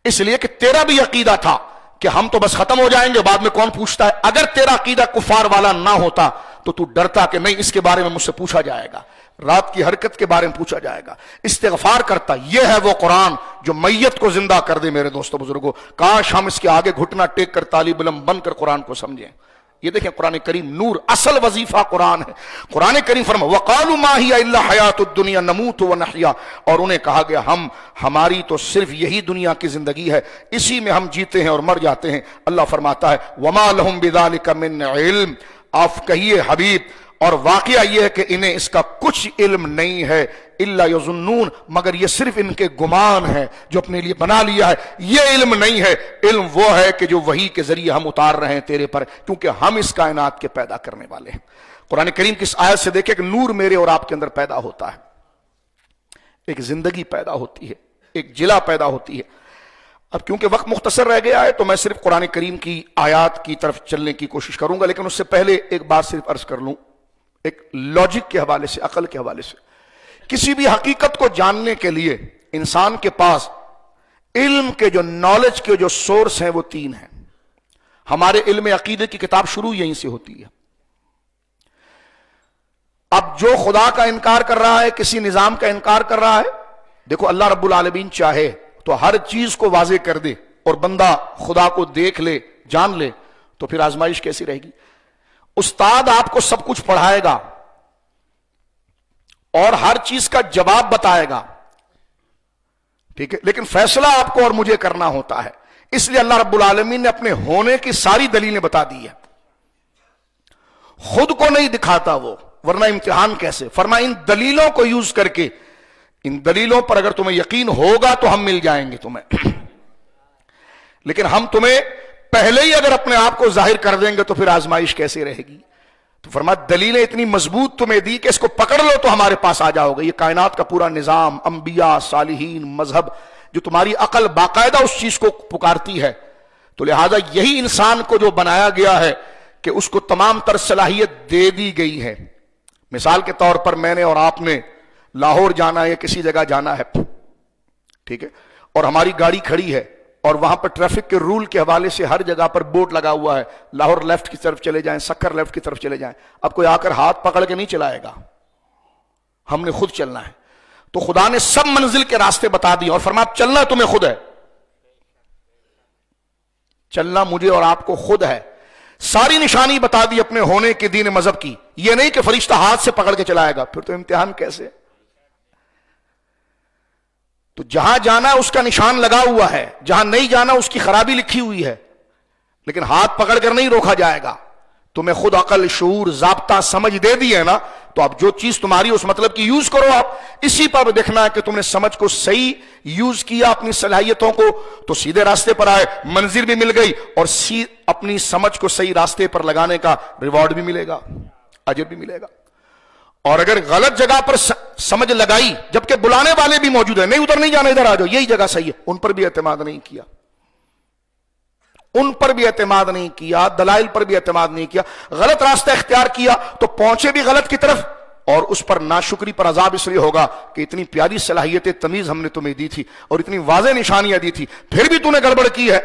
اس لیے کہ تیرا بھی عقیدہ تھا کہ ہم تو بس ختم ہو جائیں گے، بعد میں کون پوچھتا ہے. اگر تیرا عقیدہ کفار والا نہ ہوتا تو تو ڈرتا کہ نہیں اس کے بارے میں مجھ سے پوچھا جائے گا، رات کی حرکت کے بارے میں پوچھا جائے گا، استغفار کرتا. یہ ہے وہ قرآن جو میت کو زندہ کر دے. میرے دوستو بزرگوں، کاش ہم اس کے آگے گھٹنا ٹیک کر طالب علم بن کر قرآن کو سمجھیں. یہ دیکھیں قرآن کریم نور، اصل وظیفہ قرآن ہے. قرآن کریم فرمایا وَقَالُوا مَا هِيَ إِلَّا حَيَاتُ الدُّنْيَا نَمُوتُ وَنَحْيَا. اور انہیں کہا گیا ہماری تو صرف یہی دنیا کی زندگی ہے، اسی میں ہم جیتے ہیں اور مر جاتے ہیں. اللہ فرماتا ہے وَمَا لَهُمْ بِذَلِكَ مِنْ عِلْمٍ. آپ کہیے حبیب، اور واقعہ یہ ہے کہ انہیں اس کا کچھ علم نہیں ہے الا یظنون، مگر یہ صرف ان کے گمان ہے جو اپنے لیے بنا لیا ہے. یہ علم نہیں ہے، علم وہ ہے کہ جو وحی کے ذریعے ہم اتار رہے ہیں تیرے پر، کیونکہ ہم اس کائنات کے پیدا کرنے والے ہیں. قرآن کریم کی اس آیت سے دیکھیں کہ نور میرے اور آپ کے اندر پیدا ہوتا ہے، ایک زندگی پیدا ہوتی ہے، ایک جلا پیدا ہوتی ہے. اب کیونکہ وقت مختصر رہ گیا ہے تو میں صرف قرآن کریم کی آیات کی طرف چلنے کی کوشش کروں گا، لیکن اس سے پہلے ایک بات صرف عرض کر لوں، ایک لاجک کے حوالے سے، عقل کے حوالے سے. کسی بھی حقیقت کو جاننے کے لیے انسان کے پاس علم کے جو نالج کے جو سورس ہیں وہ تین ہیں. ہمارے علم عقیدے کی کتاب شروع یہیں سے ہوتی ہے. اب جو خدا کا انکار کر رہا ہے، کسی نظام کا انکار کر رہا ہے، دیکھو اللہ رب العالمین چاہے تو ہر چیز کو واضح کر دے اور بندہ خدا کو دیکھ لے، جان لے، تو پھر آزمائش کیسی رہے گی؟ استاد آپ کو سب کچھ پڑھائے گا، اور ہر چیز کا جواب بتائے گا، ٹھیک ہے، لیکن فیصلہ آپ کو اور مجھے کرنا ہوتا ہے. اس لیے اللہ رب العالمین نے اپنے ہونے کی ساری دلیلیں بتا دی ہے. خود کو نہیں دکھاتا وہ، ورنہ امتحان کیسے؟ فرمایا ان دلیلوں کو یوز کر کے، ان دلیلوں پر اگر تمہیں یقین ہوگا تو ہم مل جائیں گے تمہیں، لیکن ہم تمہیں پہلے ہی اگر اپنے آپ کو ظاہر کر دیں گے تو پھر آزمائش کیسے رہے گی؟ تو فرمایا دلیلیں اتنی مضبوط تمہیں دی کہ اس کو پکڑ لو تو ہمارے پاس آ جاؤ گے. یہ کائنات کا پورا نظام، انبیاء، صالحین، مذہب، جو تمہاری عقل باقاعدہ اس چیز کو پکارتی ہے. تو لہذا یہی انسان کو جو بنایا گیا ہے کہ اس کو تمام تر صلاحیت دے دی گئی ہے. مثال کے طور پر میں نے اور آپ نے لاہور جانا ہے یا کسی جگہ جانا ہے، ٹھیک ہے، اور ہماری گاڑی کھڑی ہے اور وہاں پر ٹریفک کے رول کے حوالے سے ہر جگہ پر بورڈ لگا ہوا ہے، لاہور لیفٹ کی طرف چلے جائیں، سکر لیفٹ کی طرف چلے جائیں. اب کوئی آ کر ہاتھ پکڑ کے نہیں چلائے گا، ہم نے خود چلنا ہے. تو خدا نے سب منزل کے راستے بتا دیے اور فرمایا چلنا تمہیں خود ہے، چلنا مجھے اور آپ کو خود ہے. ساری نشانی بتا دی اپنے ہونے کے دین مذہب کی. یہ نہیں کہ فرشتہ ہاتھ سے پکڑ کے چلائے گا، پھر تو امتحان کیسے؟ تو جہاں جانا اس کا نشان لگا ہوا ہے، جہاں نہیں جانا اس کی خرابی لکھی ہوئی ہے، لیکن ہاتھ پکڑ کر نہیں روکا جائے گا. تمہیں خود عقل، شعور، ضابطہ، سمجھ دے دی ہے نا، تو اب جو چیز تمہاری اس مطلب کی یوز کرو. آپ اسی پر دیکھنا ہے کہ تم نے سمجھ کو صحیح یوز کیا، اپنی صلاحیتوں کو، تو سیدھے راستے پر آئے، منزل بھی مل گئی اور اپنی سمجھ کو صحیح راستے پر لگانے کا ریوارڈ بھی ملے گا، اجر بھی ملے گا. اور اگر غلط جگہ پر سمجھ لگائی جبکہ بلانے والے بھی موجود ہیں، نہیں ادھر نہیں جانا، ادھر آ جاؤ، یہی جگہ صحیح ہے، ان پر بھی اعتماد نہیں کیا، ان پر بھی اعتماد نہیں کیا، دلائل پر بھی اعتماد نہیں کیا، غلط راستہ اختیار کیا تو پہنچے بھی غلط کی طرف، اور اس پر ناشکری پر عذاب اس لیے ہوگا کہ اتنی پیاری صلاحیت تمیز ہم نے تمہیں دی تھی اور اتنی واضح نشانیاں دی تھی، پھر بھی تو نے گڑبڑ کی ہے.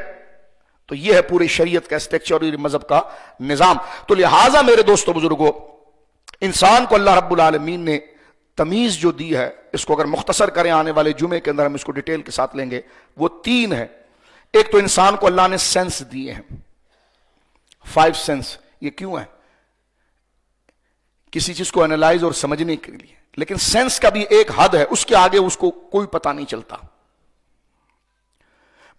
تو یہ ہے پوری شریعت کا اسٹرکچر اور مذہب کا نظام. تو لہٰذا میرے دوستو بزرگوں، انسان کو اللہ رب العالمین نے تمیز جو دی ہے، اس کو اگر مختصر کریں، آنے والے جمعے کے اندر ہم اس کو ڈیٹیل کے ساتھ لیں گے، وہ 3 ہے. ایک تو انسان کو اللہ نے سینس دیے ہیں، 5 سینس. یہ کیوں ہے؟ کسی چیز کو انالائز اور سمجھنے کے لیے. لیکن سینس کا بھی ایک حد ہے، اس کے آگے اس کو کوئی پتہ نہیں چلتا.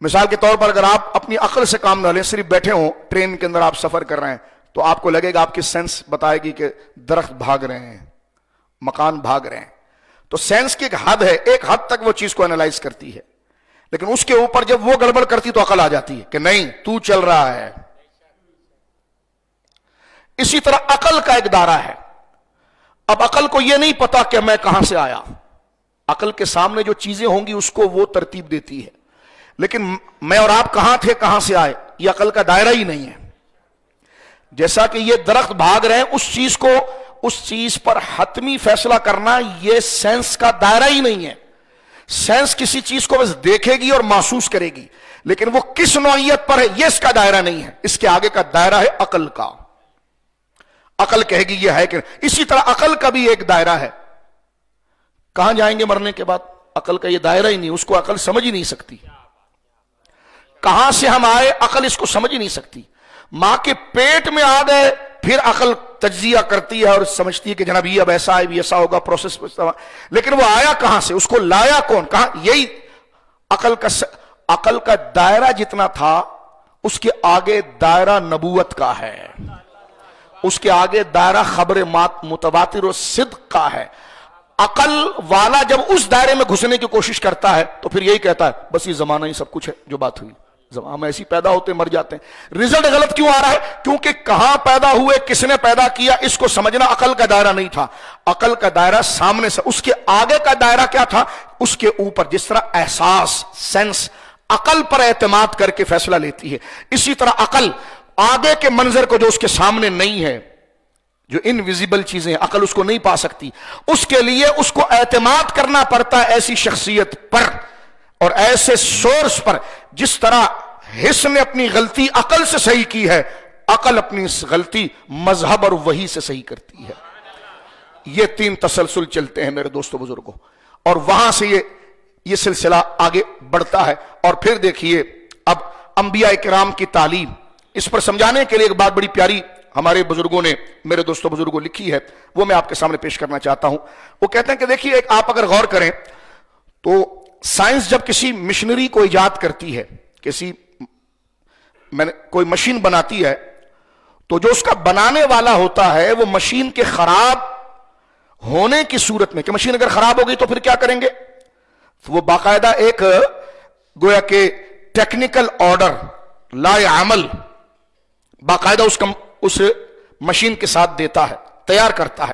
مثال کے طور پر اگر آپ اپنی عقل سے کام نہ لیں، صرف بیٹھے ہوں، ٹرین کے اندر آپ سفر کر رہے ہیں، تو آپ کو لگے گا، آپ کی سینس بتائے گی کہ درخت بھاگ رہے ہیں، مکان بھاگ رہے ہیں. تو سینس کی ایک حد ہے، ایک حد تک وہ چیز کو انالائز کرتی ہے، لیکن اس کے اوپر جب وہ گڑبڑ کرتی تو عقل آ جاتی ہے کہ نہیں، تو چل رہا ہے. اسی طرح عقل کا ایک دائرہ ہے. اب عقل کو یہ نہیں پتا کہ میں کہاں سے آیا، عقل کے سامنے جو چیزیں ہوں گی اس کو وہ ترتیب دیتی ہے، لیکن میں اور آپ کہاں تھے، کہاں سے آئے، یہ عقل کا دائرہ ہی نہیں ہے. جیسا کہ یہ درخت بھاگ رہے ہیں، اس چیز پر حتمی فیصلہ کرنا یہ سینس کا دائرہ ہی نہیں ہے. سینس کسی چیز کو بس دیکھے گی اور محسوس کرے گی، لیکن وہ کس نوعیت پر ہے یہ اس کا دائرہ نہیں ہے. اس کے آگے کا دائرہ ہے عقل کا. عقل کہے گی یہ ہے کہ. اسی طرح عقل کا بھی ایک دائرہ ہے. کہاں جائیں گے مرنے کے بعد، عقل کا یہ دائرہ ہی نہیں، اس کو عقل سمجھ ہی نہیں سکتی. کہاں سے ہم آئے، عقل اس کو سمجھ ہی نہیں سکتی. ماں کے پیٹ میں آ گئے، پھر عقل تجزیہ کرتی ہے اور سمجھتی ہے کہ جناب یہ اب ایسا ہے، بھی ایسا ہوگا، پروسیس، لیکن وہ آیا کہاں سے، اس کو لایا کون، کہاں. یہی عقل کا دائرہ جتنا تھا، اس کے آگے دائرہ نبوت کا ہے، اس کے آگے دائرہ خبر متواتر و صدق کا ہے. عقل والا جب اس دائرے میں گھسنے کی کوشش کرتا ہے تو پھر یہی کہتا ہے بس یہ زمانہ ہی سب کچھ ہے. جو بات ہوئی، ہم ایسی پیدا ہوتے مر جاتے ہیں. رزلٹ غلط کیوں آ رہا ہے؟ کیونکہ کہاں پیدا ہوئے، کس نے پیدا کیا، اس کو سمجھنا عقل کا دائرہ نہیں تھا. عقل کا دائرہ سامنے سے، اس کے آگے کا دائرہ کیا تھا، اس کے اوپر. جس طرح احساس، سینس عقل پر اعتماد کر کے فیصلہ لیتی ہے، اسی طرح عقل آگے کے منظر کو جو اس کے سامنے نہیں ہے، جو انویزیبل چیزیں عقل اس کو نہیں پا سکتی، اس کے لیے اس کو اعتماد کرنا پڑتا ہے ایسی شخصیت پر اور ایسے سورس پر. جس طرح حس نے اپنی غلطی عقل سے صحیح کی ہے، عقل اپنی غلطی مذہب اور وحی سے صحیح کرتی ہے. یہ 3 تسلسل چلتے ہیں میرے دوستو بزرگوں، اور وہاں سے یہ سلسلہ آگے بڑھتا ہے. اور پھر دیکھیے اب انبیاء کرام کی تعلیم، اس پر سمجھانے کے لیے ایک بات بڑی پیاری ہمارے بزرگوں نے، میرے دوستوں بزرگوں لکھی ہے، وہ میں آپ کے سامنے پیش کرنا چاہتا ہوں. وہ کہتے ہیں کہ دیکھیے، ایک آپ اگر غور کریں تو سائنس جب کسی مشنری کو ایجاد کرتی ہے، کوئی مشین بناتی ہے، تو جو اس کا بنانے والا ہوتا ہے وہ مشین کے خراب ہونے کی صورت میں، کہ مشین اگر خراب ہو گئی تو پھر کیا کریں گے، تو وہ باقاعدہ ایک گویا کہ ٹیکنیکل آرڈر، لائے عمل باقاعدہ اس مشین کے ساتھ دیتا ہے، تیار کرتا ہے.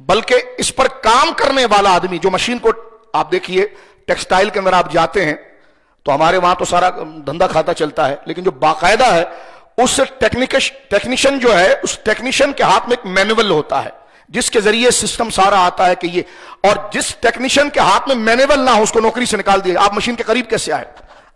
بلکہ اس پر کام کرنے والا آدمی جو مشین کو، آپ دیکھیے ٹیکسٹائل کے اندر آپ جاتے ہیں تو ہمارے وہاں تو سارا دھندا کھاتا چلتا ہے، لیکن جو باقاعدہ ہے اس ٹیکنیشین جو ہے، اس ٹیکنیشین کے ہاتھ میں ایک مینول ہوتا ہے جس کے ذریعے سسٹم سارا آتا ہے کہ یہ، اور جس ٹیکنیشین کے ہاتھ میں مینول نہ ہو اس کو نوکری سے نکال دیا. آپ مشین کے قریب کیسے آئے؟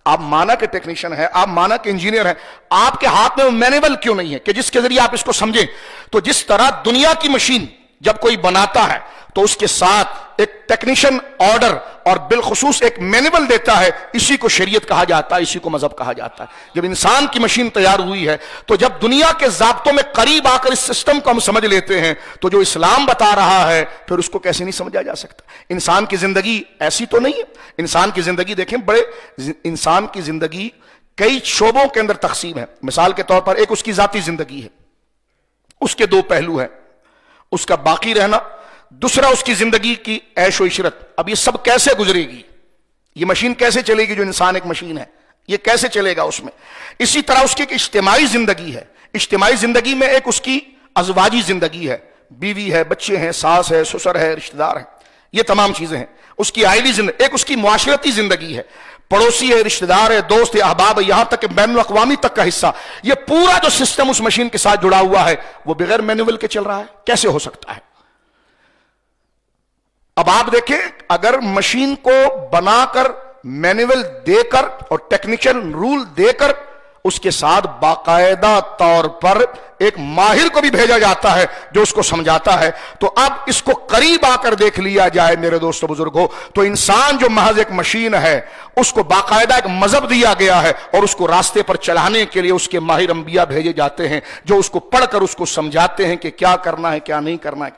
آپ مانا کہ ٹیکنیشین ہے، آپ مانا کہ انجینئر ہیں، آپ کے ہاتھ میں مینول کیوں نہیں ہے کہ جس کے ذریعے آپ اس کو سمجھیں؟ تو جس طرح دنیا کی مشین جب کوئی بناتا ہے تو اس کے ساتھ ایک ٹیکنیشین آرڈر اور بالخصوص ایک مینول دیتا ہے، اسی کو شریعت کہا جاتا ہے، اسی کو مذہب کہا جاتا ہے. جب انسان کی مشین تیار ہوئی ہے تو جب دنیا کے ضابطوں میں قریب آ کر اس سسٹم کو ہم سمجھ لیتے ہیں تو جو اسلام بتا رہا ہے پھر اس کو کیسے نہیں سمجھا جا سکتا. انسان کی زندگی ایسی تو نہیں ہے. انسان کی زندگی دیکھیں، انسان کی زندگی کئی شعبوں کے اندر تقسیم ہے. مثال کے طور پر ایک اس کی ذاتی زندگی ہے، اس کے دو پہلو ہیں، اس کا باقی رہنا، دوسرا اس کی زندگی کی عیش و عشرت. اب یہ سب کیسے گزرے گی؟ یہ مشین کیسے چلے گی؟ جو انسان ایک مشین ہے، یہ کیسے چلے گا اس میں؟ اسی طرح اس کی ایک اجتماعی زندگی ہے. اجتماعی زندگی میں ایک اس کی ازواجی زندگی ہے، بیوی ہے، بچے ہیں، ساس ہے، سسر ہے، رشتہ دار ہیں، یہ تمام چیزیں ہیں. اس کی آئلی زندگی، ایک اس کی معاشرتی زندگی ہے، پڑوسی ہے، رشتہ دار ہے، دوست ہے، احباب ہے، یہاں تک کہ بین الاقوامی تک کا حصہ. یہ پورا جو سسٹم اس مشین کے ساتھ جڑا ہوا ہے وہ بغیر مینول کے چل رہا ہے. کیسے ہو سکتا ہے؟ اب آپ دیکھیں، اگر مشین کو بنا کر مینول دے کر اور ٹیکنیشین رول دے کر اس کے ساتھ باقاعدہ طور پر ایک ماہر کو بھی بھیجا جاتا ہے جو اس کو سمجھاتا ہے، تو اب اس کو قریب آ کر دیکھ لیا جائے میرے دوستو بزرگوں، تو انسان جو محض ایک مشین ہے اس کو باقاعدہ ایک مذہب دیا گیا ہے اور اس کو راستے پر چلانے کے لیے اس کے ماہر انبیاء بھیجے جاتے ہیں جو اس کو پڑھ کر اس کو سمجھاتے ہیں کہ کیا کرنا ہے کیا نہیں کرنا ہے.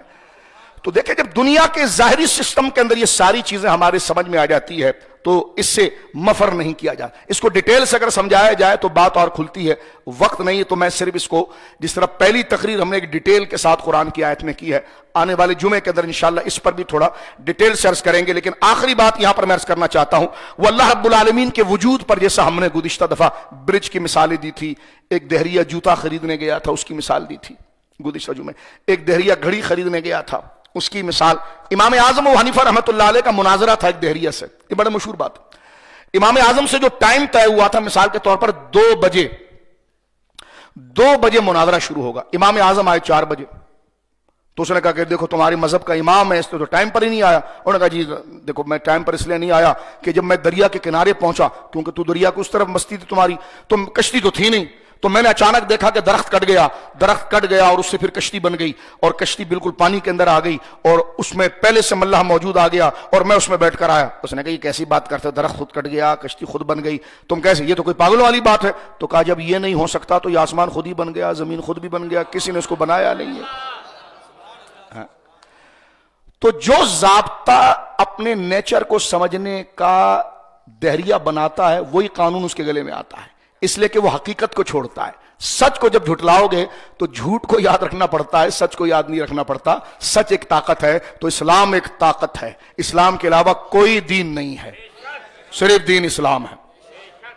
تو دیکھیں، جب دنیا کے ظاہری سسٹم کے اندر یہ ساری چیزیں ہمارے سمجھ میں آ جاتی ہے تو اس سے مفر نہیں کیا جاتا. اس کو ڈیٹیل سے اگر سمجھایا جائے تو بات اور کھلتی ہے، وقت نہیں ہے تو میں صرف اس کو، جس طرح پہلی تقریر ہم نے ایک ڈیٹیل کے ساتھ قرآن کی آیت میں کی ہے، آنے والے جمعے کے اندر انشاءاللہ اس پر بھی تھوڑا ڈیٹیل سے عرض کریں گے. لیکن آخری بات یہاں پر میں عرض کرنا چاہتا ہوں، وہ اللہ رب العالمین کے وجود پر، جیسا ہم نے گزشتہ دفعہ برج کی مثالیں دی تھی، ایک دہریہ جوتا خریدنے گیا تھا اس کی مثال دی تھی گزشتہ جمعے، ایک دہریہ گھڑی خریدنے گیا تھا اس کی مثال. امام اعظم و حنیفہ رحمۃ اللہ علیہ کا مناظرہ تھا ایک دہریہ سے، یہ بڑا مشہور بات. امام اعظم سے جو ٹائم طے ہوا تھا، مثال کے طور پر 2 بجے مناظرہ شروع ہوگا. امام اعظم آئے 4 بجے، تو اس نے کہا کہ دیکھو تمہارے مذہب کا امام ہے، اس تو ٹائم پر ہی نہیں آیا. انہوں نے کہا جی دیکھو میں ٹائم پر اس لیے نہیں آیا کہ جب میں دریا کے کنارے پہنچا، کیونکہ تو دریا کو اس طرف مستی تھی تمہاری، تو کشتی تو تھی نہیں، تو میں نے اچانک دیکھا کہ درخت کٹ گیا اور اس سے پھر کشتی بن گئی اور کشتی بالکل پانی کے اندر آ گئی اور اس میں پہلے سے ملح موجود آ گیا اور میں اس میں بیٹھ کر آیا. اس نے کہا یہ کیسی بات کرتے ہو، درخت خود کٹ گیا، کشتی خود بن گئی، تم کیسے، یہ تو کوئی پاگلوں والی بات ہے. تو کہا جب یہ نہیں ہو سکتا تو یہ آسمان خود ہی بن گیا، زمین خود بھی بن گیا، کسی نے اس کو بنایا نہیں ہے. تو جو ضابطہ اپنے نیچر کو سمجھنے کا دہریہ بناتا ہے وہی قانون اس کے گلے میں آتا ہے، اس لیے کہ وہ حقیقت کو چھوڑتا ہے. سچ کو جب جھٹلاؤ گے تو جھوٹ کو یاد رکھنا پڑتا ہے، سچ کو یاد نہیں رکھنا پڑتا. سچ ایک طاقت ہے، تو اسلام ایک طاقت ہے. اسلام کے علاوہ کوئی دین نہیں ہے، صرف دین اسلام ہے.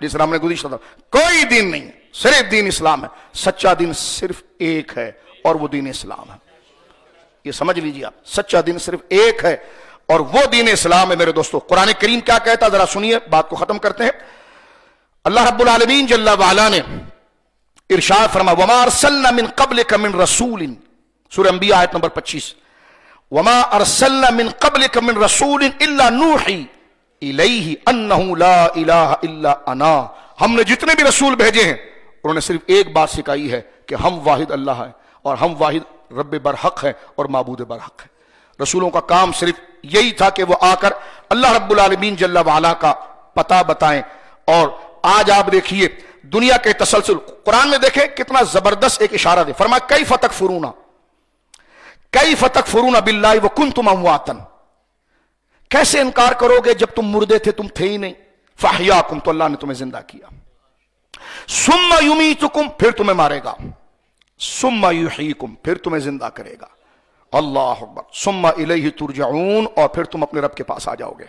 جس طرح ہم نے گزشتہ تھا، کوئی دین نہیں، صرف دین اسلام ہے. سچا دین صرف ایک ہے اور وہ دین اسلام ہے. یہ سمجھ لیجیے آپ، سچا دین صرف ایک ہے اور وہ دین اسلام ہے. میرے دوستو، قرآن کریم کیا کہتا ہے ذرا سنیے، بات کو ختم کرتے ہیں. اللہ رب العالمین جل وعلا نے ارشاد فرما، وما ارسلنا من قبلک من رسول، سورہ انبیاء آیت نمبر 25، وما ارسلنا من قبلک من رسول الا نوحی الیہ انہ لا الہ الا انا. ہم نے جتنے بھی رسول بھیجے ہیں انہوں نے صرف ایک بات سکھائی ہے کہ ہم واحد اللہ ہیں اور ہم واحد رب برحق ہیں اور معبود برحق ہیں. رسولوں کا کام صرف یہی تھا کہ وہ آ کر اللہ رب العالمین جل وعلا کا پتہ بتائیں. اور آج آپ دیکھیے دنیا کے تسلسل قرآن میں دیکھیں کتنا زبردست ایک اشارہ دے. فرمایا کیف تکفرون باللہ وکنتم امواتا, کیسے انکار کرو گے جب تم مردے تھے, تم تھے ہی نہیں. فاحیاکم, تو اللہ نے تمہیں زندہ کیا. ثم یمیتکم, پھر تمہیں مارے گا. ثم یحییکم, پھر تمہیں زندہ کرے گا. اللہ اکبر. ثم الیہ ترجعون, اور پھر تم اپنے رب کے پاس آ جاؤ گے.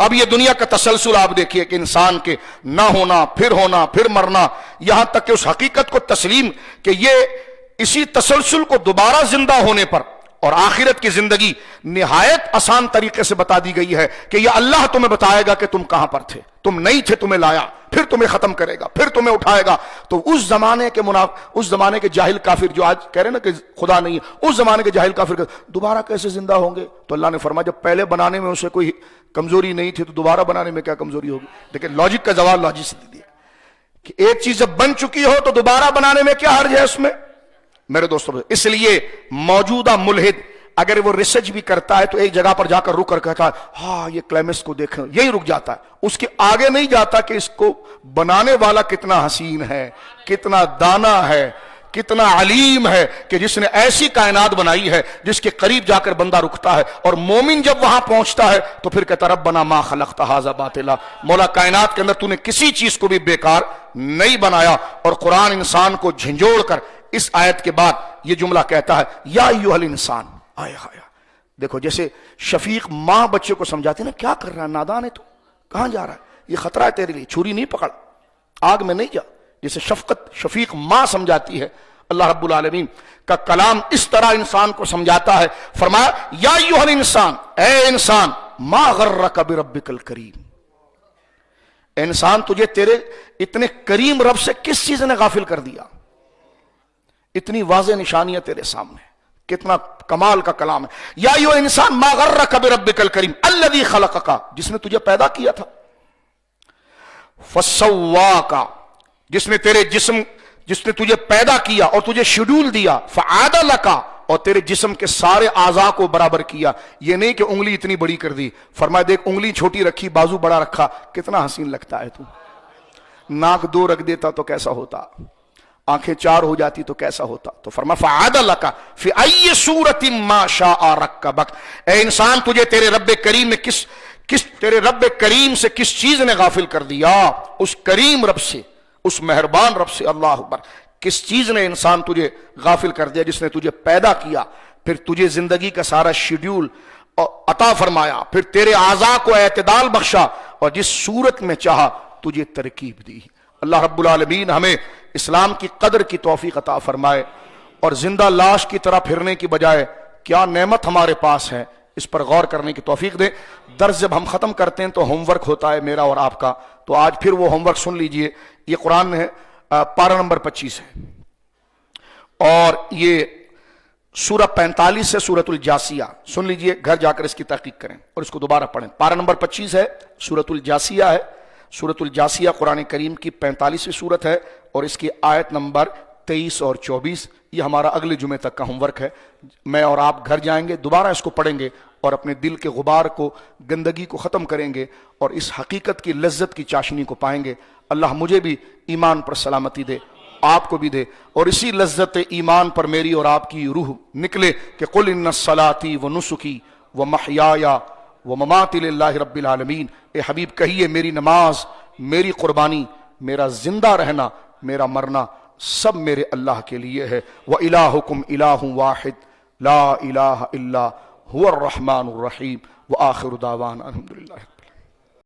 اب یہ دنیا کا تسلسل آپ دیکھیے کہ انسان کے نہ ہونا, پھر مرنا, یہاں تک کہ اس حقیقت کو تسلیم کہ یہ اسی تسلسل کو دوبارہ زندہ ہونے پر اور آخرت کی زندگی نہایت آسان طریقے سے بتا دی گئی ہے کہ یہ اللہ تمہیں بتائے گا کہ تم کہاں پر تھے, تم نہیں تھے, تمہیں لایا, پھر تمہیں ختم کرے گا, پھر تمہیں اٹھائے گا. تو اس زمانے کے جاہل کافر جو آج کہہ رہے ہیں نا کہ خدا نہیں ہے, اس زمانے کے جاہل کافر دوبارہ کیسے زندہ ہوں گے؟ تو اللہ نے فرمایا جب پہلے بنانے میں اسے کوئی کمزوری نہیں تھی تو دوبارہ بنانے میں کیا کمزوری ہوگی؟ لیکن لاجک کا جواب لاجک سے دیا کہ ایک چیز جب بن چکی ہو تو دوبارہ بنانے میں کیا حرج ہے اس میں؟ میرے دوستوں, اس لیے موجودہ ملحد اگر وہ ریسرچ بھی کرتا ہے تو ایک جگہ پر جا کر رک کر کہتا ہے ہاں یہ کلیمس کو دیکھیں, یہی رک جاتا ہے, اس کے آگے نہیں جاتا کہ اس کو بنانے والا کتنا حسین ہے, کتنا دانا ہے, کتنا علیم ہے, کہ جس نے ایسی کائنات بنائی ہے جس کے قریب جا کر بندہ رکتا ہے. اور مومن جب وہاں پہنچتا ہے تو پھر کہتا ربنا ما خلقت ھذا باطلا, مولا کائنات کے اندر تو نے کسی چیز کو بھی بیکار نہیں بنایا. اور قرآن انسان کو جھنجھوڑ کر اس آیت کے بعد یہ جملہ کہتا ہے یا ایھا الانسان. آیا دیکھو جیسے شفیق ماں بچے کو سمجھاتی نا, کیا کر رہا ہے, نادان ہے تو, کہاں جا رہا ہے, یہ خطرہ ہے تیرے لیے, چھری نہیں پکڑ, آگ میں نہیں جا. جیسے شفقت شفیق ماں سمجھاتی ہے, اللہ رب العالمین کا کلام اس طرح انسان کو سمجھاتا ہے. فرمایا یا ایھا الانسان, اے انسان, ما غرک بربک الکریم, انسان تجھے تیرے اتنے کریم رب سے کس چیز نے غافل کر دیا؟ اتنی واضح نشانیاں تیرے سامنے, کتنا کمال کا کلام ہے. یا ایھا الانسان ما غرک بربک الکریم الذی خلقک, جس نے تجھے پیدا کیا تھا, فسواک, جس نے تجھے پیدا کیا اور تجھے شیڈول دیا, فعدلک, اور تیرے جسم کے سارے اعضاء کو برابر کیا. یہ نہیں کہ انگلی اتنی بڑی کر دی, فرمایا دیکھ انگلی چھوٹی رکھی, بازو بڑا رکھا, کتنا حسین لگتا ہے تو. ناک 2 رکھ دیتا تو کیسا ہوتا, آنکھیں 4 ہو جاتی تو کیسا ہوتا. تو فرمایا فعدلک فی ای صورت ما شاء رکبک, اے انسان تجھے تیرے رب کریم نے تیرے رب کریم سے کس چیز نے غافل کر دیا؟ اس کریم رب سے, اس مہربان رب سے. اللہ اکبر. کس چیز نے انسان تجھے غافل کر دیا؟ جس نے تجھے پیدا کیا, پھر تجھے زندگی کا سارا شیڈیول عطا فرمایا, پھر تیرے اعضاء کو اعتدال بخشا, اور جس صورت میں چاہا تجھے ترکیب دی. اللہ رب العالمین ہمیں اسلام کی قدر کی توفیق عطا فرمائے, اور زندہ لاش کی طرح پھرنے کی بجائے کیا نعمت ہمارے پاس ہے اس پر غور کرنے کی توفیق دے. درس جب ہم ختم کرتے ہیں تو ہوم ورک ہوتا ہے میرا اور آپ کا, تو آج پھر وہ ہوم ورک سن لیجئے. یہ قرآن ہے, پارہ نمبر 25 ہے, اور یہ سورہ 45 سے سورۃ الجاسیہ. سن لیجئے, گھر جا کر اس کی تحقیق کریں اور اس کو دوبارہ پڑھیں. پارہ نمبر 25 ہے, سورۃ الجاسیہ ہے. سورۃ الجاسیہ قرآن کریم کی 45ویں سورت ہے, اور اس کی آیت نمبر 23 اور 24. یہ ہمارا اگلے جمعے تک کا ہوم ورک ہے. میں اور آپ گھر جائیں گے, دوبارہ اس کو پڑھیں گے, اور اپنے دل کے غبار کو, گندگی کو ختم کریں گے, اور اس حقیقت کی لذت کی چاشنی کو پائیں گے. اللہ مجھے بھی ایمان پر سلامتی دے, آپ کو بھی دے, اور اسی لذت ایمان پر میری اور آپ کی روح نکلے کہ قل ان صلاتی و نسکی و محیایا و مماتی للہ رب العالمین. اے حبیب کہیے میری نماز, میری قربانی, میرا زندہ رہنا, میرا مرنا سب میرے اللہ کے لیے ہے. وَإِلَٰهُكُمْ إِلَٰهٌ وَاحِدٌ لَا إِلَٰهَ إِلَّا هُوَ الرَّحْمَٰنُ الرَّحِيمُ وَآخِرُ دَعْوَانَا الْحَمْدُ لِلَّهِ.